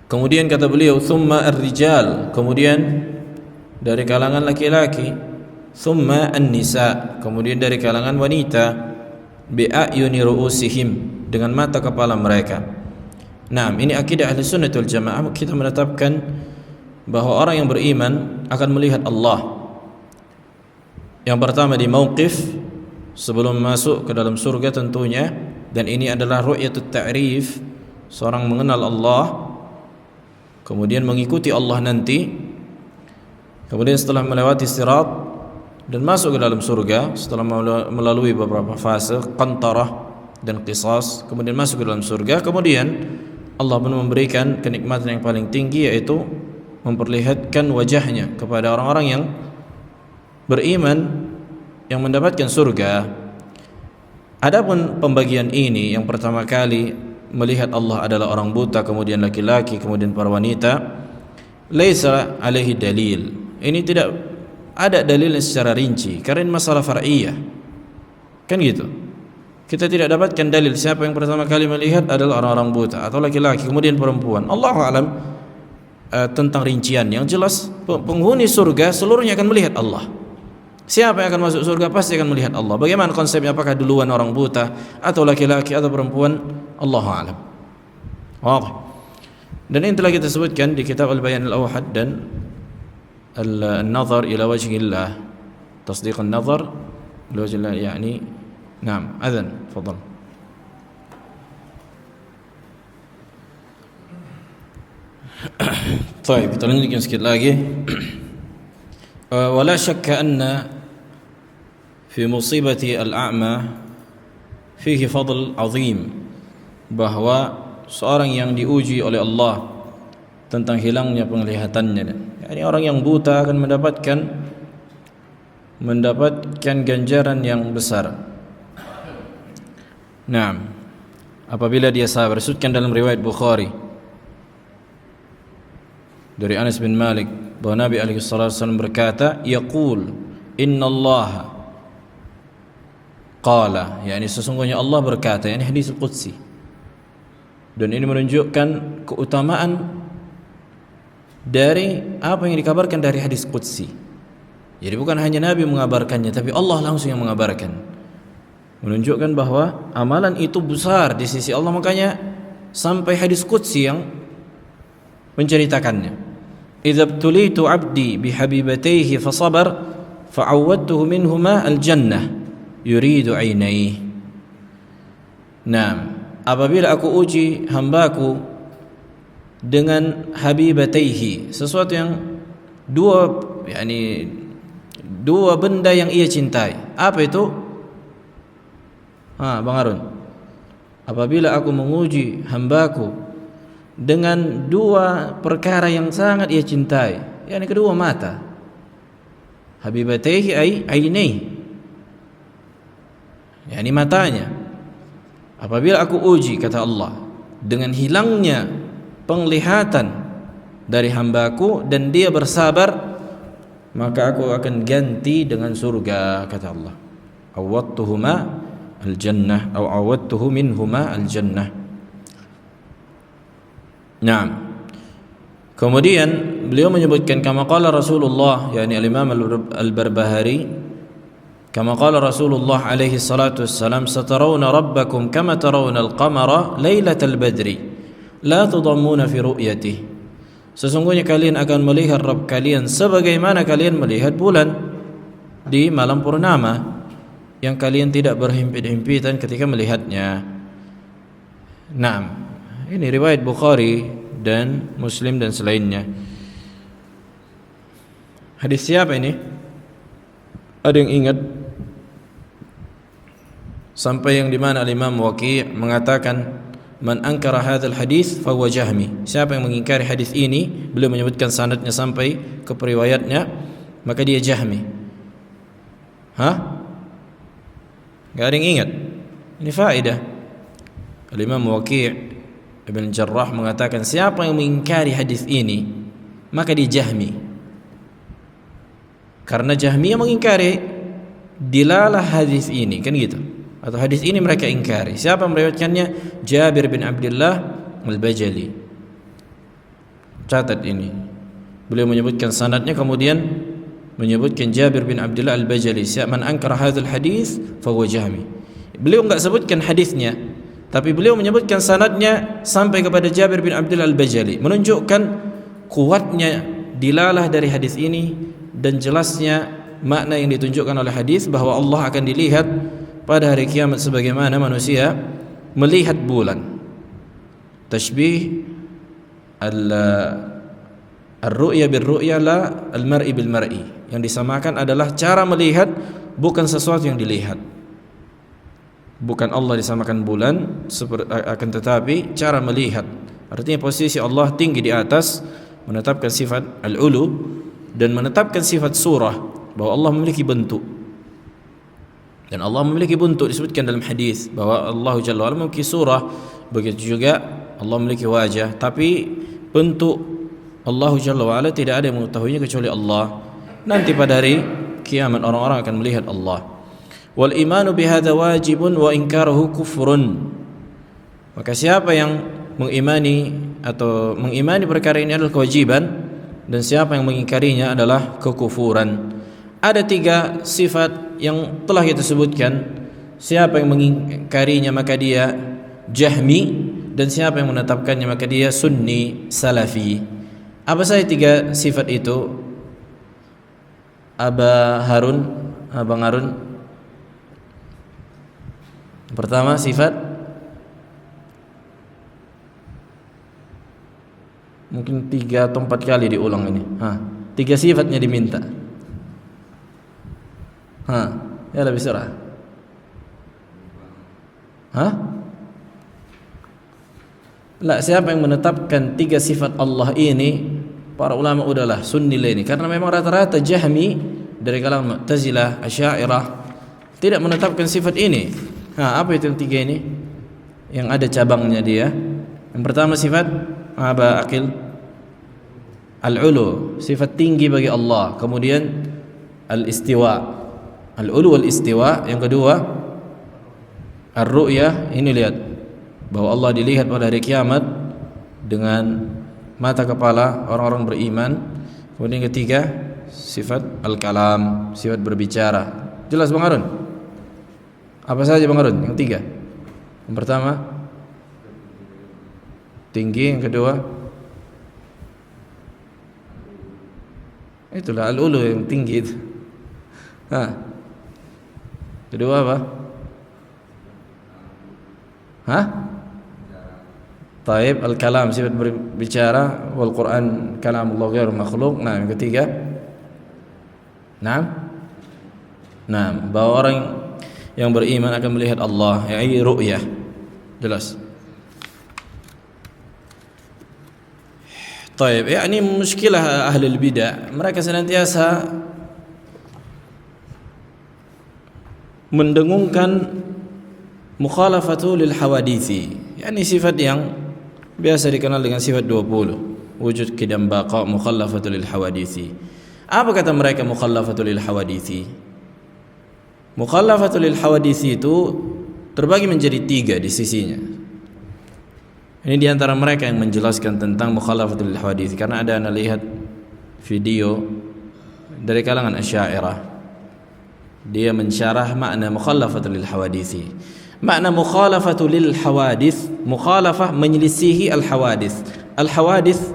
Speaker 1: Kemudian kata beliau, thumma ar-rijal, kemudian dari kalangan laki-laki, thumma an-nisa, kemudian dari kalangan wanita, bi a'yuni ru'usihim, dengan mata kepala mereka. Nah, ini akidah ahli sunnah wal jamaah. Kita menetapkan bahwa orang yang beriman akan melihat Allah. Yang pertama di mauqif, sebelum masuk ke dalam surga tentunya, dan ini adalah ru'yatut ta'rif, seorang mengenal Allah, kemudian mengikuti Allah nanti, kemudian setelah melewati sirat dan masuk ke dalam surga, setelah melalui beberapa fase qantarah dan qisas, kemudian masuk ke dalam surga. Kemudian Allah pun memberikan kenikmatan yang paling tinggi, yaitu memperlihatkan wajahnya kepada orang-orang yang beriman yang mendapatkan surga. Adapun pembagian ini, yang pertama kali melihat Allah adalah orang buta, kemudian laki-laki, kemudian para wanita, laisa alaihi dalil. Ini tidak ada dalilnya secara rinci, karena masalah far'iyah, kan gitu. Kita tidak dapatkan dalil siapa yang pertama kali melihat adalah orang-orang buta atau laki-laki kemudian perempuan. Allahu a'lam tentang rincian. Yang jelas penghuni surga seluruhnya akan melihat Allah. Siapa yang akan masuk surga pasti akan melihat Allah. Bagaimana konsepnya, apakah duluan orang buta atau laki-laki atau perempuan, Allahu a'lam. Dan ini telah kita sebutkan di kitab Al-Bayan Al-Awhad dan Al-Nazar ila wajhillah, tasdiq an-nazar ila wajhillah, yani naam, adzan, tafadhal. Baik, kita lanjutkan sedikit lagi. Wala syakka anna fi musibati al-a'ma fihi fadl azim, bahwa seorang yang diuji oleh Allah tentang hilangnya penglihatannya, yakni orang yang buta akan mendapatkan ganjaran yang besar. Nah, apabila dia sabar. Disebutkan dalam riwayat Bukhari dari Anas bin Malik bahwa Nabi alaihi wasallam berkata, yaqul innallaha qala, yakni sesungguhnya Allah berkata, yakni hadis qudsi. Dan ini menunjukkan keutamaan dari apa yang dikabarkan dari hadis qudsi. Jadi bukan hanya Nabi mengabarkannya, tapi Allah langsung yang mengabarkan, menunjukkan bahwa amalan itu besar di sisi Allah. Makanya sampai hadis qudsi yang menceritakannya, idza btulitu abdi bihabibatayhi fasabar fa'awwadtuhu minhuma al-jannah yuridu ainaihi. Nah, apabila aku uji hambaku dengan habibatayhi, sesuatu yang dua benda yang ia cintai. Apa itu? Bang Harun, apabila aku menguji hambaku dengan dua perkara yang sangat ia cintai, yakni kedua mata, habibatayhi ay ainai, yakni matanya. Apabila aku uji, kata Allah, dengan hilangnya penglihatan dari hambaku dan dia bersabar, maka aku akan ganti dengan surga, kata Allah. Awwadtuhuma al-jannah atau awadtuhu minhuma al-jannah. Naam. Kemudian beliau menyebutkan kama qala Rasulullah, yakni al-Imam al-Barbahari, kama qala Rasulullah alaihi salatu wassalam, satarawna rabbakum kama tarawna al-qamara lailatal badri la tudammuna fi ru'yatihi. Sesungguhnya kalian akan melihat Rabb kalian sebagaimana kalian melihat bulan di malam purnama, yang kalian tidak berhimpit-himpitan ketika melihatnya. Naam. Ini riwayat Bukhari dan Muslim dan selainnya. Hadis siapa ini? Ada yang ingat? Sampai yang di mana Imam Waqi' mengatakan, man ankara hadzal hadis fa huwa jahmi. Siapa yang mengingkari hadis ini, beliau menyebutkan sanadnya sampai ke periwayatnya, maka dia jahmi. Enggak ada yang ingat? Ini faedah. Imam Waqi' Ibn Jarrah mengatakan, siapa yang mengingkari hadis ini, maka dia jahmi. Karena Jahmiyah mengingkari dilalah hadis ini, kan gitu. Atau hadis ini mereka ingkari. Siapa yang meriwayatkannya? Jabir bin Abdullah al-Bajali. Catat ini. Beliau menyebutkan sanadnya, kemudian menyebutkan Jabir bin Abdullah al-Bajali. Siapa man ankara hadzal hadis fa huwa jahmi. Beliau enggak sebutkan hadisnya, tapi beliau menyebutkan sanadnya sampai kepada Jabir bin Abdullah al-Bajali, menunjukkan kuatnya dilalah dari hadis ini dan jelasnya makna yang ditunjukkan oleh hadis bahwa Allah akan dilihat pada hari kiamat sebagaimana manusia melihat bulan. Tashbih al-ru'ya bil-ru'ya la al-mar'i bil-mar'i. Yang disamakan adalah cara melihat, bukan sesuatu yang dilihat. Bukan Allah disamakan bulan, akan tetapi cara melihat. Artinya posisi Allah tinggi di atas, menetapkan sifat al-ulu dan menetapkan sifat surah, bahwa Allah memiliki bentuk. Dan Allah memiliki bentuk disebutkan dalam hadis bahwa Allah Jalla wa'ala memiliki surah, begitu juga Allah memiliki wajah, tapi bentuk Allah Jalla wa'ala tidak ada yang mengetahuinya kecuali Allah. Nanti pada hari kiamat orang-orang akan melihat Allah. Wal imanu bihadza wajibun wa inkaruhu kufrun. Maka siapa yang mengimani perkara ini adalah kewajiban, dan siapa yang mengingkarinya adalah kekufuran. Ada 3 sifat yang telah kita sebutkan. Siapa yang mengingkarinya maka dia Jahmi, dan siapa yang menetapkannya maka dia Sunni Salafi. Apa saja 3 sifat itu? Abang Harun. Pertama, sifat mungkin 3 atau 4 kali diulang ini. 3 sifatnya diminta. Ya lebih surah. Siapa yang menetapkan 3 sifat Allah ini? Para ulama udahlah Sunni ini, karena memang rata-rata Jahmi dari kalangan Mu'tazilah, Asy'ariyah tidak menetapkan sifat ini. Apa itu yang 3 ini? Yang ada cabangnya dia. Yang pertama sifat apa akil? Al-ulu, sifat tinggi bagi Allah. Kemudian al-istiwa, al-ulu wal-istiwa. Yang kedua ar-ru'yah, ini lihat bahwa Allah dilihat pada hari kiamat dengan mata kepala orang-orang beriman. Kemudian yang ketiga sifat al-kalam, sifat berbicara. Jelas Bang Harun? Apa saja Bang Harun? Yang 3. Yang pertama tinggi, yang kedua itulah al-ulu yang tinggi itu. Kedua apa? Taib al-kalam, sifat berbicara, wal Quran kalamullah ghairu makhluq. Yang ketiga bahwa orang yang beriman akan melihat Allah, yaitu ru'yah. Jelas. Taib, ini muskilah ahli bidah. Mereka senantiasa mendengungkan mukhalafatu lil hawadithi. Ini sifat yang biasa dikenal dengan sifat 20. Wujud qidam baqa mukhalafatu lil hawadithi. Apa kata mereka mukhalafatu lil hawadithi? Mukhalafatu lil hawadithi itu terbagi menjadi 3 di sisinya. Ini diantara mereka yang menjelaskan tentang mukhalafatul hawadits, karena ada anak lihat video dari kalangan Asy'ariyah, dia mensyarah makna mukhalafatul hawadits. Makna mukhalafatul hawadits, mukhalafah menyelisihi al hawadits. Al hawadits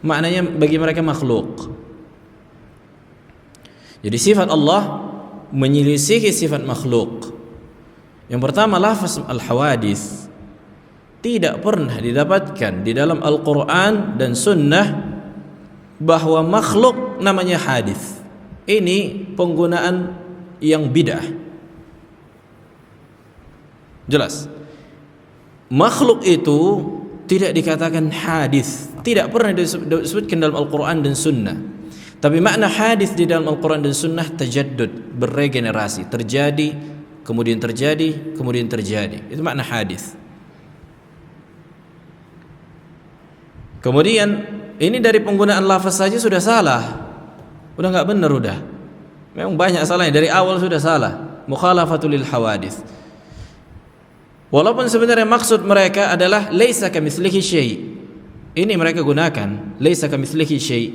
Speaker 1: maknanya bagi mereka makhluk. Jadi sifat Allah menyelisihi sifat makhluk. Yang pertama, lafaz al hawadits tidak pernah didapatkan di dalam Al-Quran dan Sunnah bahwa makhluk namanya hadis. Ini penggunaan yang bid'ah. Jelas, makhluk itu tidak dikatakan hadis, tidak pernah disebutkan dalam Al-Quran dan Sunnah. Tapi makna hadis di dalam Al-Quran dan Sunnah tajaddud, berregenerasi, terjadi, kemudian terjadi, kemudian terjadi. Itu makna hadis. Kemudian ini dari penggunaan lafaz saja sudah salah, udah nggak benar, udah. Memang banyak salahnya, dari awal sudah salah. Mukhalafatul hawadits. Walaupun sebenarnya maksud mereka adalah laisa kamitslihi syai'. Ini mereka gunakan laisa kamitslihi syai'.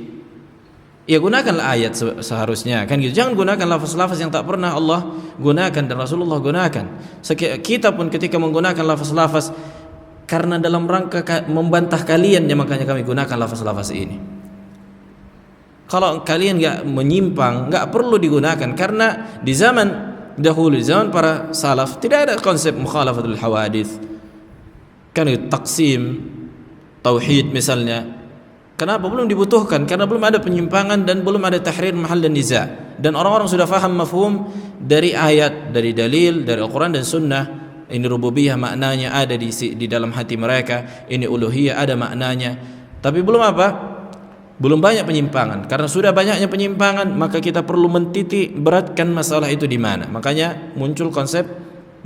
Speaker 1: Ya gunakanlah ayat seharusnya kan gitu. Jangan gunakan lafaz-lafaz yang tak pernah Allah gunakan dan Rasulullah gunakan. Kita pun ketika menggunakan lafaz-lafaz karena dalam rangka membantah kalian, ya makanya kami gunakan lafaz-lafaz ini. Kalau kalian nggak menyimpang, nggak perlu digunakan, karena di zaman dahulu, di zaman para salaf tidak ada konsep mukhalafatul hawadits. Kan itu taksim tauhid misalnya. Kenapa belum dibutuhkan? Karena belum ada penyimpangan dan belum ada tahrir mahal dan niza. Dan orang-orang sudah faham mafhum dari ayat, dari dalil, dari Al-Quran dan Sunnah. Ini rububiyah maknanya ada di dalam hati mereka, ini uluhiyah ada maknanya. Tapi belum apa? Belum banyak penyimpangan. Karena sudah banyaknya penyimpangan, maka kita perlu mentitik beratkan masalah itu di mana. Makanya muncul konsep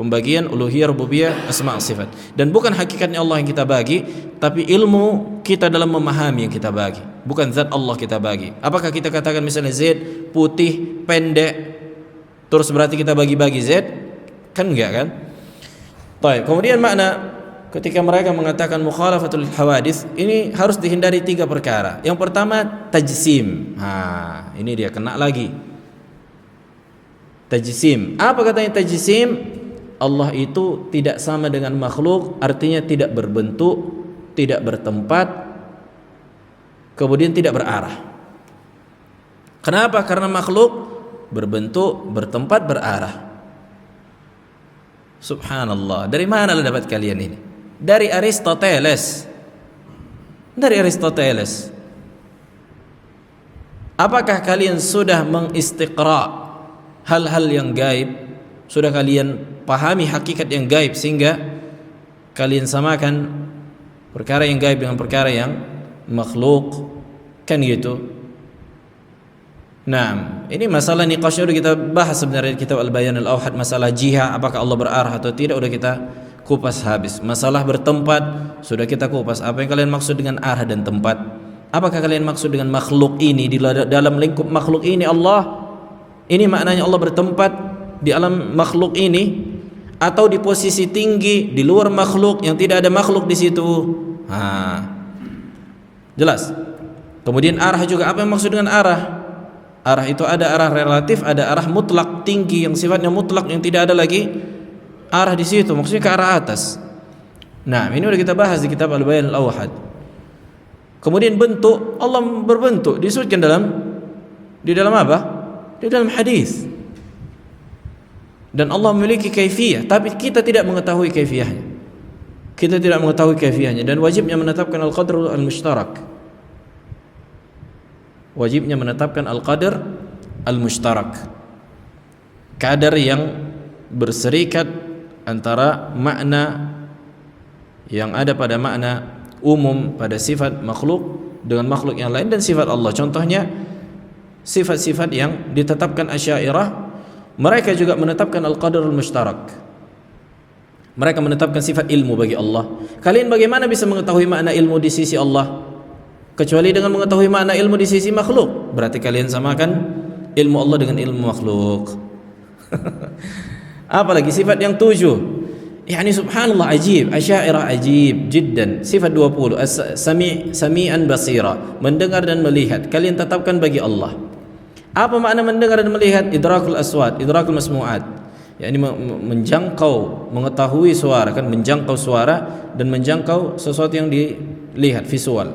Speaker 1: pembagian uluhiyah, rububiyah, asma' sifat. Dan bukan hakikatnya Allah yang kita bagi, tapi ilmu kita dalam memahami yang kita bagi. Bukan zat Allah kita bagi. Apakah kita katakan misalnya Zaid putih, pendek, terus berarti kita bagi-bagi Zaid? Kan enggak kan? Baik, kemudian makna ketika mereka mengatakan mukhalafatul hawadits, ini harus dihindari 3 perkara. Yang pertama tajsim. Ini dia kena lagi. Tajsim. Apa katanya tajsim? Allah itu tidak sama dengan makhluk, artinya tidak berbentuk, tidak bertempat, kemudian tidak berarah. Kenapa? Karena makhluk berbentuk, bertempat, berarah. Subhanallah, dari mana lo dapat kalian ini? Dari Aristoteles. Dari Aristoteles. Apakah kalian sudah mengistiqra hal-hal yang gaib? Sudah kalian pahami hakikat yang gaib sehingga kalian samakan perkara yang gaib dengan perkara yang makhluk? Kan gitu. Nah, ini masalah niqash udah kita bahas sebenarnya kitab Al-Bayan Al-Awhad. Masalah jihah, apakah Allah berarah atau tidak, udah kita kupas habis. Masalah bertempat sudah kita kupas. Apa yang kalian maksud dengan arah dan tempat? Apakah kalian maksud dengan makhluk ini, di dalam lingkup makhluk ini Allah? Ini maknanya Allah bertempat di alam makhluk ini, atau di posisi tinggi di luar makhluk yang tidak ada makhluk di situ? Jelas. Kemudian arah juga, apa yang maksud dengan arah? Arah itu ada arah relatif, ada arah mutlak tinggi yang sifatnya mutlak, yang tidak ada lagi arah di situ, maksudnya ke arah atas. Nah, ini udah kita bahas di kitab Al-Bayan Al-Awhad. Kemudian bentuk, Allah berbentuk disebutkan di dalam apa? Di dalam hadis. Dan Allah memiliki kaifiyah, tapi kita tidak mengetahui kaifiyahnya. Kita tidak mengetahui kaifiyahnya, dan wajibnya menetapkan al-qadr al-mushtarak. Wajibnya menetapkan al-qadar al-mushtarak, kadar yang berserikat antara makna yang ada pada makna umum pada sifat makhluk dengan makhluk yang lain dan sifat Allah. Contohnya sifat-sifat yang ditetapkan Asy'ariyah, mereka juga menetapkan al-qadar al-mushtarak. Mereka menetapkan sifat ilmu bagi Allah. Kalian bagaimana bisa mengetahui makna ilmu di sisi Allah kecuali dengan mengetahui makna ilmu di sisi makhluk? Berarti kalian samakan ilmu Allah dengan ilmu makhluk. Apalagi sifat yang 7, Yani subhanallah ajib, Asy'ariyah ajib jiddan. Sifat 20, sami'an basira, mendengar dan melihat. Kalian tetapkan bagi Allah. Apa makna mendengar dan melihat? Idrakul aswat, idrakul masmu'at. Yani menjangkau, mengetahui suara, kan menjangkau suara dan menjangkau sesuatu yang dilihat, visual.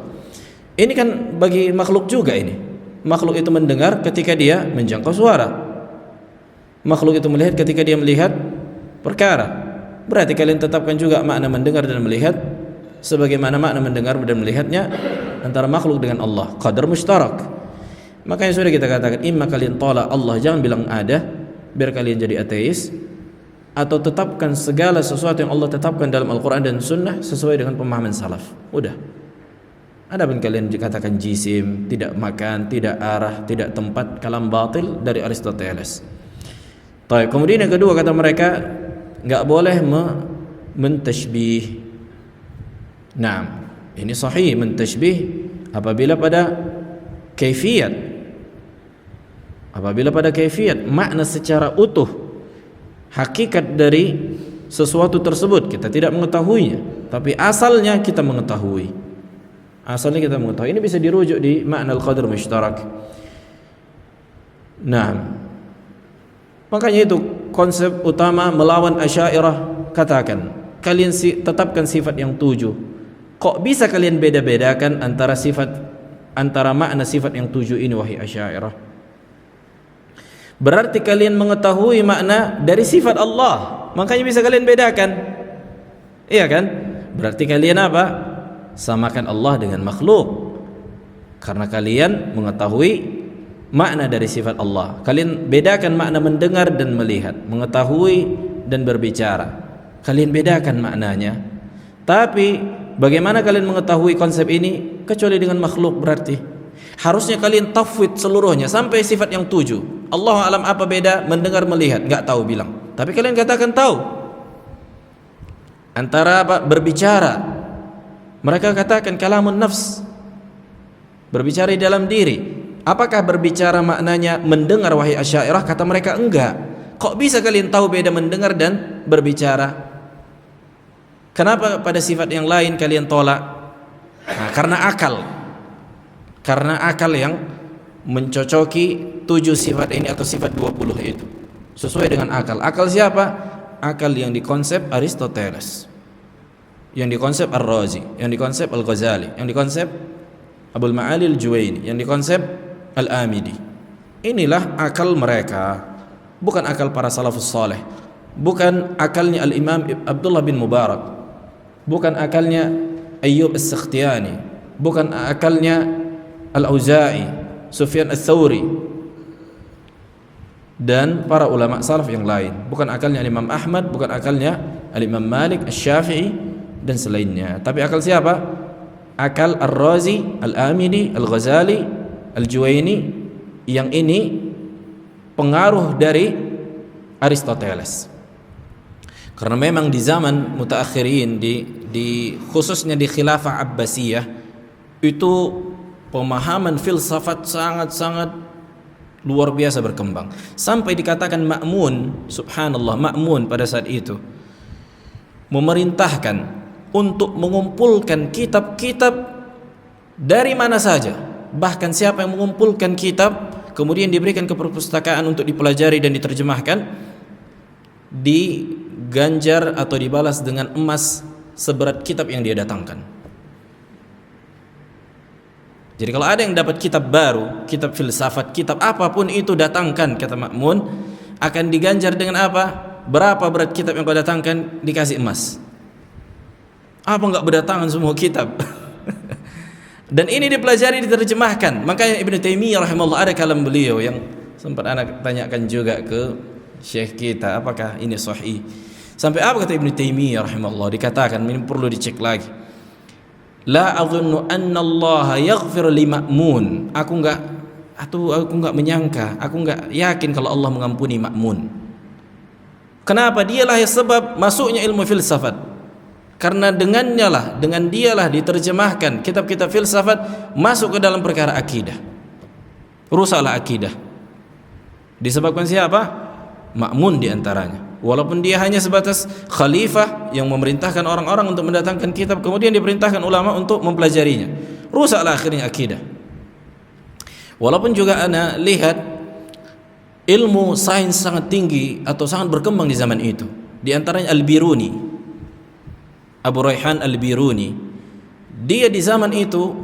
Speaker 1: Ini kan bagi makhluk juga ini. Makhluk itu mendengar ketika dia menjangkau suara. Makhluk itu melihat ketika dia melihat perkara. Berarti kalian tetapkan juga makna mendengar dan melihat sebagaimana makna mendengar dan melihatnya antara makhluk dengan Allah, qadar mushtarak. Makanya sudah kita katakan, imma kalian tolak Allah, jangan bilang ada biar kalian jadi ateis, atau tetapkan segala sesuatu yang Allah tetapkan dalam Al-Quran dan Sunnah sesuai dengan pemahaman salaf. Udah. Adapun kalian dikatakan jisim, tidak makan, tidak arah, tidak tempat, kalam batil dari Aristoteles. Baik, kemudian yang kedua kata mereka, enggak boleh mentashbih. Nah, ini sahih mentashbih apabila pada kaifiyat. Apabila pada kaifiyat, makna secara utuh, hakikat dari sesuatu tersebut kita tidak mengetahuinya, tapi asalnya kita mengetahui. Asalnya kita mengetahui. Ini bisa dirujuk di makna al-qadar mushtarak. Nah, makanya itu konsep utama melawan Asy'ariyah. Katakan, kalian tetapkan sifat yang 7. Kok bisa kalian beda-bedakan antara makna sifat yang 7 ini, wahai Asy'ariyah? Berarti kalian mengetahui makna dari sifat Allah, makanya bisa kalian bedakan. Iya kan? Berarti kalian apa? Samakan Allah dengan makhluk. Karena kalian mengetahui makna dari sifat Allah. Kalian bedakan makna mendengar dan melihat, mengetahui dan berbicara. Kalian bedakan maknanya. Tapi bagaimana kalian mengetahui konsep ini kecuali dengan makhluk? Berarti harusnya kalian tafwid seluruhnya sampai sifat yang 7. Allah alam apa beda mendengar melihat? Enggak tahu bilang. Tapi kalian katakan tahu. Antara apa? Berbicara. Mereka katakan kalamun nafs, berbicara di dalam diri. Apakah berbicara maknanya mendengar, wahai Asy'ariyah? Kata mereka enggak. Kok bisa kalian tahu beda mendengar dan berbicara? Kenapa pada sifat yang lain kalian tolak? Nah, karena akal. Karena akal yang mencocoki 7 sifat ini atau sifat 20 itu. Sesuai dengan akal. Akal siapa? Akal yang dikonsep Aristoteles, yang dikonsep Ar-Razi, yang dikonsep Al-Ghazali, yang dikonsep Abul Ma'ali Al-Juwaini, yang dikonsep Al-Amidi. Inilah akal mereka, bukan akal para salafus saleh, bukan akalnya Al-Imam Abdullah bin Mubarak, bukan akalnya Ayyub As-Sakhtiyani, bukan akalnya Al-Auza'i, Sufyan Ats-Tsauri dan para ulama salaf yang lain, bukan akalnya Imam Ahmad, bukan akalnya Al-Imam Malik, Asy-Syafi'i dan selainnya. Tapi akal siapa? Akal Ar-Razi, Al-Amidi, Al-Ghazali, Al-Juwaini, yang ini pengaruh dari Aristoteles. Karena memang di zaman mutaakhirin, di khususnya di khilafah Abbasiyah, itu pemahaman filsafat sangat-sangat luar biasa berkembang. Sampai dikatakan Ma'mun, subhanallah, Ma'mun pada saat itu memerintahkan untuk mengumpulkan kitab-kitab dari mana saja. Bahkan siapa yang mengumpulkan kitab kemudian diberikan ke perpustakaan untuk dipelajari dan diterjemahkan, diganjar atau dibalas dengan emas seberat kitab yang dia datangkan. Jadi kalau ada yang dapat kitab baru, kitab filsafat, kitab apapun itu datangkan, kata Ma'mun, akan diganjar dengan apa? Berapa berat kitab yang kau datangkan, dikasih emas. Apa enggak berdatangan semua kitab? Dan ini dipelajari, diterjemahkan. Makanya Ibnu Taimiyah rahimahullah, ada kalam beliau yang sempat anak tanyakan juga ke syekh kita, apakah ini sahih? Sampai apa kata Ibnu Taimiyah rahimahullah? Dikatakan, ini perlu dicek lagi. La adhunnu anna Allah yaghfir li Ma'mun. Aku enggak menyangka, aku enggak yakin kalau Allah mengampuni Ma'mun. Kenapa? Dialah yang sebab masuknya ilmu filsafat. Karena dengan dialah diterjemahkan kitab-kitab filsafat masuk ke dalam perkara akidah. Rusaklah akidah. Disebabkan siapa? Ma'mun diantaranya. Walaupun dia hanya sebatas khalifah yang memerintahkan orang-orang untuk mendatangkan kitab, kemudian diperintahkan ulama untuk mempelajarinya. Rusaklah akhirnya akidah. Walaupun juga ana lihat ilmu sains sangat tinggi atau sangat berkembang di zaman itu. Di antaranya Al-Biruni, Abu Raihan Al-Biruni. Dia di zaman itu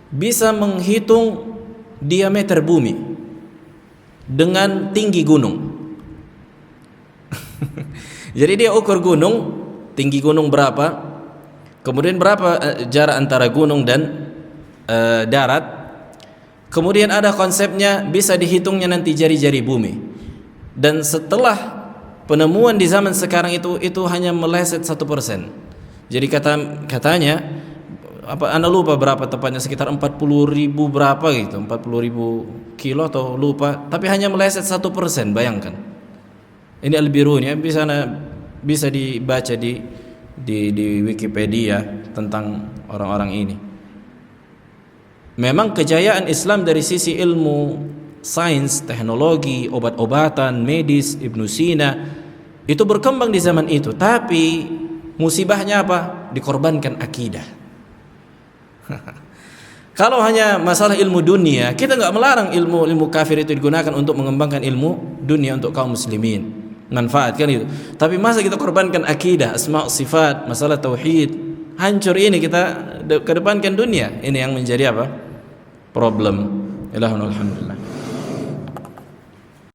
Speaker 1: bisa menghitung diameter bumi dengan tinggi gunung. Jadi dia ukur gunung, tinggi gunung berapa, kemudian berapa jarak antara gunung dan darat. Kemudian ada konsepnya, bisa dihitungnya nanti jari-jari bumi. Dan setelah penemuan di zaman sekarang itu hanya meleset 1%. Jadi katanya ana lupa berapa tepatnya, sekitar 40.000 berapa gitu, 40.000 kilo atau lupa, tapi hanya meleset 1%, bayangkan. Ini Al-Biruni, bisa dibaca di Wikipedia tentang orang-orang ini. Memang kejayaan Islam dari sisi ilmu, sains, teknologi, obat-obatan, medis, Ibnu Sina itu berkembang di zaman itu, tapi musibahnya apa? Dikorbankan akidah. Kalau hanya masalah ilmu dunia, kita nggak melarang ilmu kafir itu digunakan untuk mengembangkan ilmu dunia untuk kaum muslimin, manfaat kan itu. Tapi masa kita korbankan akidah, asma, sifat, masalah tauhid, hancur ini kita kedepankan dunia. Ini yang menjadi apa? Problem. Alhamdulillah.